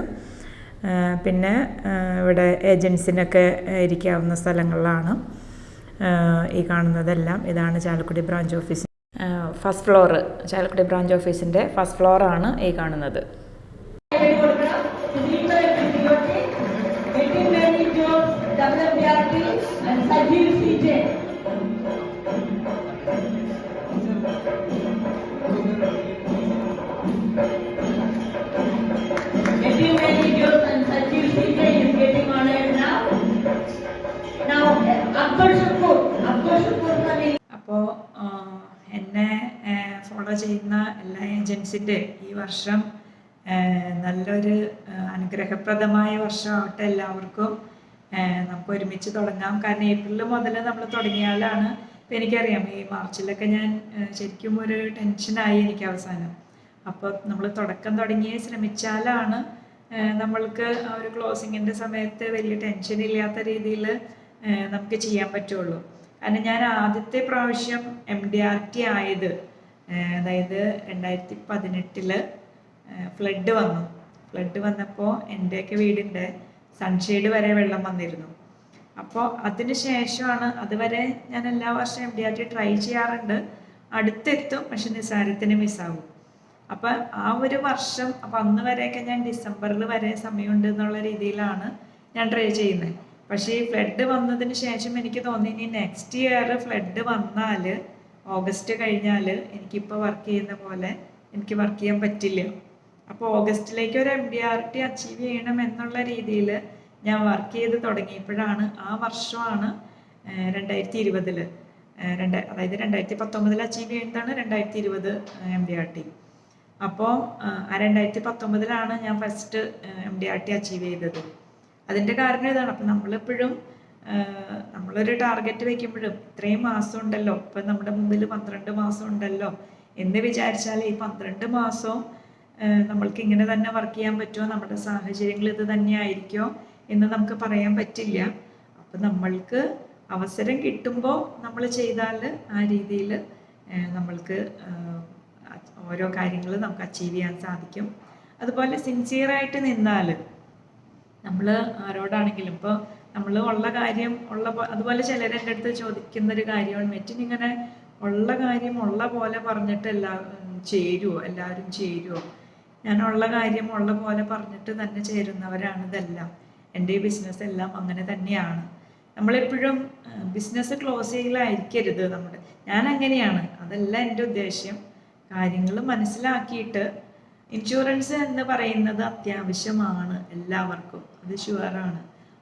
പിന്നെ ഇവിടെ ഏജൻസിനൊക്കെ ഇരിക്കാവുന്ന സ്ഥലങ്ങളിലാണ് ഈ കാണുന്നതെല്ലാം. ഇതാണ് Chalakudy branch office first floor. Chalakudy branch ഓഫീസിൻ്റെ ഫസ്റ്റ് ഫ്ലോറാണ് ഈ കാണുന്നത്. അപ്പോൾ എന്നെ ഫോളോ ചെയ്യുന്ന എല്ലാ ഏജൻസിൻ്റെ ഈ വർഷം നല്ലൊരു അനുഗ്രഹപ്രദമായ വർഷമാവട്ടെ എല്ലാവർക്കും. നമുക്ക് ഒരുമിച്ച് തുടങ്ങാം. കാരണം ഏപ്രിൽ മുതൽ നമ്മൾ തുടങ്ങിയാലാണ്. ഇപ്പം എനിക്കറിയാം ഈ മാർച്ചിലൊക്കെ ഞാൻ ശരിക്കും ഒരു ടെൻഷനായി എനിക്ക് അവസാനം. അപ്പോൾ നമ്മൾ തുടക്കം തുടങ്ങി ശ്രമിച്ചാലാണ് നമ്മൾക്ക് ആ ഒരു ക്ലോസിങ്ങിൻ്റെ സമയത്ത് വലിയ ടെൻഷൻ ഇല്ലാത്ത രീതിയിൽ നമുക്ക് ചെയ്യാൻ പറ്റുള്ളൂ. കാരണം ഞാൻ ആദ്യത്തെ പ്രാവശ്യം MDRT ആയത് അതായത് 2018 ഫ്ലഡ് വന്നു. ഫ്ലഡ് വന്നപ്പോൾ എൻ്റെയൊക്കെ വീടിൻ്റെ സൺഷെയ്ഡ് വരെ വെള്ളം വന്നിരുന്നു. അപ്പോൾ അതിന് ശേഷമാണ്, അതുവരെ ഞാൻ എല്ലാ വർഷവും MDRT ട്രൈ ചെയ്യാറുണ്ട്, അടുത്തെത്തും, പക്ഷെ നിസ്സാരത്തിന് മിസ്സാകും. അപ്പം ആ ഒരു വർഷം, അപ്പം അന്ന് വരെയൊക്കെ ഞാൻ ഡിസംബറിൽ വരെ സമയമുണ്ട് എന്നുള്ള രീതിയിലാണ് ഞാൻ ട്രൈ ചെയ്യുന്നത്. പക്ഷേ ഈ ഫ്ലഡ് വന്നതിന് ശേഷം എനിക്ക് തോന്നി ഇനി നെക്സ്റ്റ് ഇയർ ഫ്ലഡ് വന്നാൽ ഓഗസ്റ്റ് കഴിഞ്ഞാൽ എനിക്കിപ്പോൾ വർക്ക് ചെയ്യുന്ന പോലെ എനിക്ക് വർക്ക് ചെയ്യാൻ പറ്റില്ല. അപ്പോൾ ഓഗസ്റ്റിലേക്ക് ഒരു MDRT അച്ചീവ് ചെയ്യണം എന്നുള്ള രീതിയിൽ ഞാൻ വർക്ക് ചെയ്ത് തുടങ്ങിയപ്പോഴാണ്, ആ വർഷമാണ് 2020 അതായത് 2019 അച്ചീവ് ചെയ്യുന്നതാണ് 2020 MDRT. അപ്പോൾ ആ 2019 ഞാൻ ഫസ്റ്റ് MDRT അച്ചീവ് ചെയ്തത്. അതിൻ്റെ കാരണം ഇതാണ്. അപ്പം നമ്മളെപ്പോഴും നമ്മളൊരു ടാർഗറ്റ് വയ്ക്കുമ്പോഴും ഇത്രയും മാസം ഉണ്ടല്ലോ, ഇപ്പം നമ്മുടെ മുമ്പിൽ 12 മാസം ഉണ്ടല്ലോ എന്ന് വിചാരിച്ചാൽ ഈ 12 മാസവും നമ്മൾക്ക് ഇങ്ങനെ തന്നെ വർക്ക് ചെയ്യാൻ പറ്റുമോ, നമ്മുടെ സാഹചര്യങ്ങൾ ഇത് തന്നെ ആയിരിക്കുമോ എന്ന് നമുക്ക് പറയാൻ പറ്റില്ല. അപ്പം നമ്മൾക്ക് അവസരം കിട്ടുമ്പോൾ നമ്മൾ ചെയ്താൽ ആ രീതിയിൽ നമ്മൾക്ക് ഓരോ കാര്യങ്ങൾ നമുക്ക് അച്ചീവ് ചെയ്യാൻ സാധിക്കും. അതുപോലെ സിൻസിയറായിട്ട് നിന്നാൽ നമ്മൾ ആരോടാണെങ്കിലും, ഇപ്പോൾ നമ്മൾ ഉള്ള കാര്യം അതുപോലെ ചിലർ എൻ്റെ അടുത്ത് ചോദിക്കുന്നൊരു കാര്യമാണ്, മെറ്റിനിങ്ങനെ ഉള്ള കാര്യം ഉള്ള പോലെ പറഞ്ഞിട്ട് എല്ലാവരും ചേരുമോ? ഞാൻ ഉള്ള കാര്യം ഉള്ള പോലെ പറഞ്ഞിട്ട് തന്നെ ചേരുന്നവരാണ് ഇതെല്ലാം. എൻ്റെ ഈ ബിസിനസ് എല്ലാം അങ്ങനെ തന്നെയാണ്. നമ്മളെപ്പോഴും ബിസിനസ് ക്ലോസ് ചെയ്യലായിരിക്കരുത് നമ്മുടെ. ഞാൻ അങ്ങനെയാണ്, അതല്ല എൻ്റെ ഉദ്ദേശ്യം. കാര്യങ്ങൾ മനസ്സിലാക്കിയിട്ട്, ഇൻഷുറൻസ് എന്ന് പറയുന്നത് അത്യാവശ്യമാണ് എല്ലാവർക്കും, അത് ഷുവറാണ്.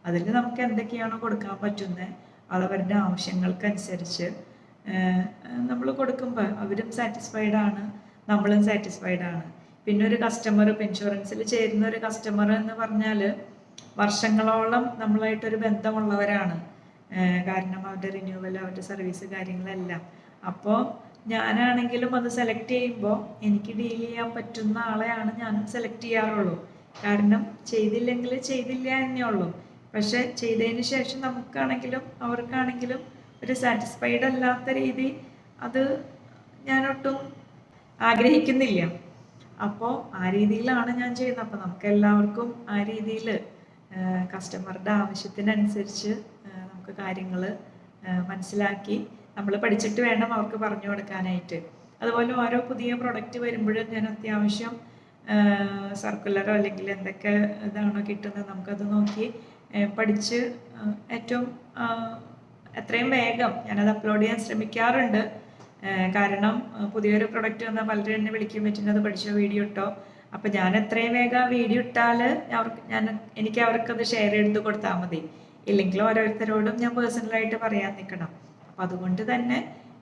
അതിൽ നമുക്ക് എന്തൊക്കെയാണോ കൊടുക്കാൻ പറ്റുന്നത് അതവരുടെ ആവശ്യങ്ങൾക്കനുസരിച്ച് നമ്മൾ കൊടുക്കുമ്പോൾ അവരും സാറ്റിസ്ഫൈഡ് ആണ്, നമ്മളും സാറ്റിസ്ഫൈഡ് ആണ്. പിന്നെ ഒരു കസ്റ്റമർ, ഇപ്പോൾ ഇൻഷുറൻസിൽ ചേരുന്ന ഒരു കസ്റ്റമർ എന്ന് പറഞ്ഞാൽ വർഷങ്ങളോളം നമ്മളായിട്ടൊരു ബന്ധമുള്ളവരാണ്. കാരണം അവരുടെ റിന്യൂവൽ, അവരുടെ സർവീസ് കാര്യങ്ങളെല്ലാം. അപ്പോൾ ഞാനാണെങ്കിലും അത് സെലക്ട് ചെയ്യുമ്പോൾ എനിക്ക് ഡീൽ ചെയ്യാൻ പറ്റുന്ന ആളെയാണ് ഞാൻ സെലക്ട് ചെയ്യാറുള്ളൂ. കാരണം ചെയ്തില്ലെങ്കിൽ ചെയ്തില്ല എന്നേ ഉള്ളൂ. പക്ഷെ ചെയ്തതിന് ശേഷം നമുക്കാണെങ്കിലും അവർക്കാണെങ്കിലും ഒരു സാറ്റിസ്ഫൈഡ് അല്ലാത്ത രീതി അത് ഞാനൊട്ടും ആഗ്രഹിക്കുന്നില്ല. അപ്പോൾ ആ രീതിയിലാണ് ഞാൻ ചെയ്യുന്നത്. അപ്പോൾ നമുക്ക് എല്ലാവർക്കും ആ രീതിയിൽ കസ്റ്റമറുടെ ആവശ്യത്തിനനുസരിച്ച് നമുക്ക് കാര്യങ്ങൾ മനസ്സിലാക്കി നമ്മൾ പഠിച്ചിട്ട് വേണം അവർക്ക് പറഞ്ഞു കൊടുക്കാനായിട്ട്. അതുപോലെ ഓരോ പുതിയ പ്രൊഡക്റ്റ് വരുമ്പോഴും ഞാൻ അത്യാവശ്യം സർക്കുലറോ അല്ലെങ്കിൽ എന്തൊക്കെ ഇതാണോ കിട്ടുന്നത് നമുക്കത് നോക്കി പഠിച്ച് ഏറ്റവും എത്രയും വേഗം ഞാനത് അപ്ലോഡ് ചെയ്യാൻ ശ്രമിക്കാറുണ്ട്. കാരണം പുതിയൊരു പ്രൊഡക്റ്റ് വന്നാൽ പലരും എന്നെ വിളിക്കും, പറ്റുന്നത് പഠിച്ചോ, വീഡിയോ ഇട്ടോ. അപ്പം ഞാൻ എത്രയും വേഗം വീഡിയോ ഇട്ടാൽ എനിക്ക് അവർക്കത് ഷെയർ ചെയ്ത് കൊടുത്താൽ മതി. ഇല്ലെങ്കിൽ ഓരോരുത്തരോടും ഞാൻ പേഴ്സണലായിട്ട് പറയാൻ നിൽക്കണം. അപ്പം അതുകൊണ്ട് തന്നെ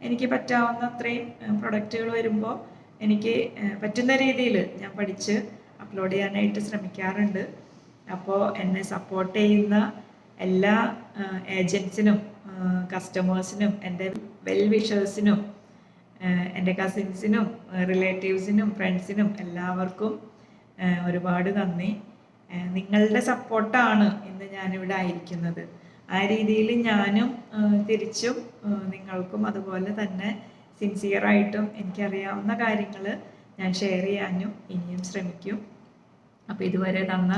എനിക്ക് പറ്റാവുന്ന അത്രയും പ്രൊഡക്റ്റുകൾ വരുമ്പോൾ എനിക്ക് പറ്റുന്ന രീതിയിൽ ഞാൻ പഠിച്ച് അപ്ലോഡ് ചെയ്യാനായിട്ട് ശ്രമിക്കാറുണ്ട്. അപ്പോൾ എന്നെ സപ്പോർട്ട് ചെയ്യുന്ന എല്ലാ ഏജൻസിനും, കസ്റ്റമേഴ്സിനും, എൻ്റെ വെൽ വിഷേഴ്സിനും, എൻ്റെ കസിൻസിനും, റിലേറ്റീവ്സിനും, ഫ്രണ്ട്സിനും എല്ലാവർക്കും ഒരുപാട് നന്ദി. നിങ്ങളുടെ സപ്പോർട്ടാണ് ഇന്ന് ഞാനിവിടെ ആയിരിക്കുന്നത്. ആ രീതിയിൽ ഞാനും തിരിച്ചും നിങ്ങൾക്കും അതുപോലെ തന്നെ സിൻസിയറായിട്ടും എനിക്കറിയാവുന്ന കാര്യങ്ങൾ ഞാൻ ഷെയർ ചെയ്യാനും ഇനിയും ശ്രമിക്കും. അപ്പോൾ ഇതുവരെ തന്ന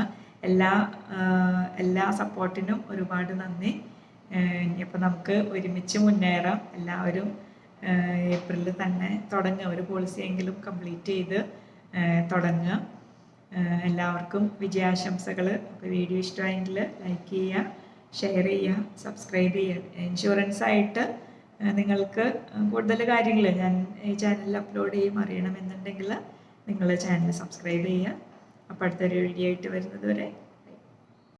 എല്ലാ സപ്പോർട്ടിനും ഒരുപാട് നന്ദി. ഇനിയിപ്പോൾ നമുക്ക് ഒരുമിച്ച് മുന്നേറാം. എല്ലാവരും ഏപ്രിലിൽ തന്നെ തുടങ്ങുക, ഒരു പോളിസിയെങ്കിലും കംപ്ലീറ്റ് ചെയ്ത് തുടങ്ങുക. എല്ലാവർക്കും വിജയാശംസകൾ. അപ്പോൾ വീഡിയോ ഇഷ്ടമായെങ്കിൽ ലൈക്ക് ചെയ്യുക, ഷെയർ ചെയ്യുക, സബ്സ്ക്രൈബ് ചെയ്യുക. ഇൻഷുറൻസ് ആയിട്ട് നിങ്ങൾക്ക് കൂടുതൽ കാര്യങ്ങൾ ഞാൻ ഈ ചാനലിൽ അപ്ലോഡ് ചെയ്യും അറിയണമെന്നുണ്ടെങ്കിൽ നിങ്ങൾ ചാനൽ സബ്സ്ക്രൈബ് ചെയ്യുക. അപ്പോൾ അടുത്തൊരു വീഡിയോ ആയിട്ട് വരുന്നത് വരെ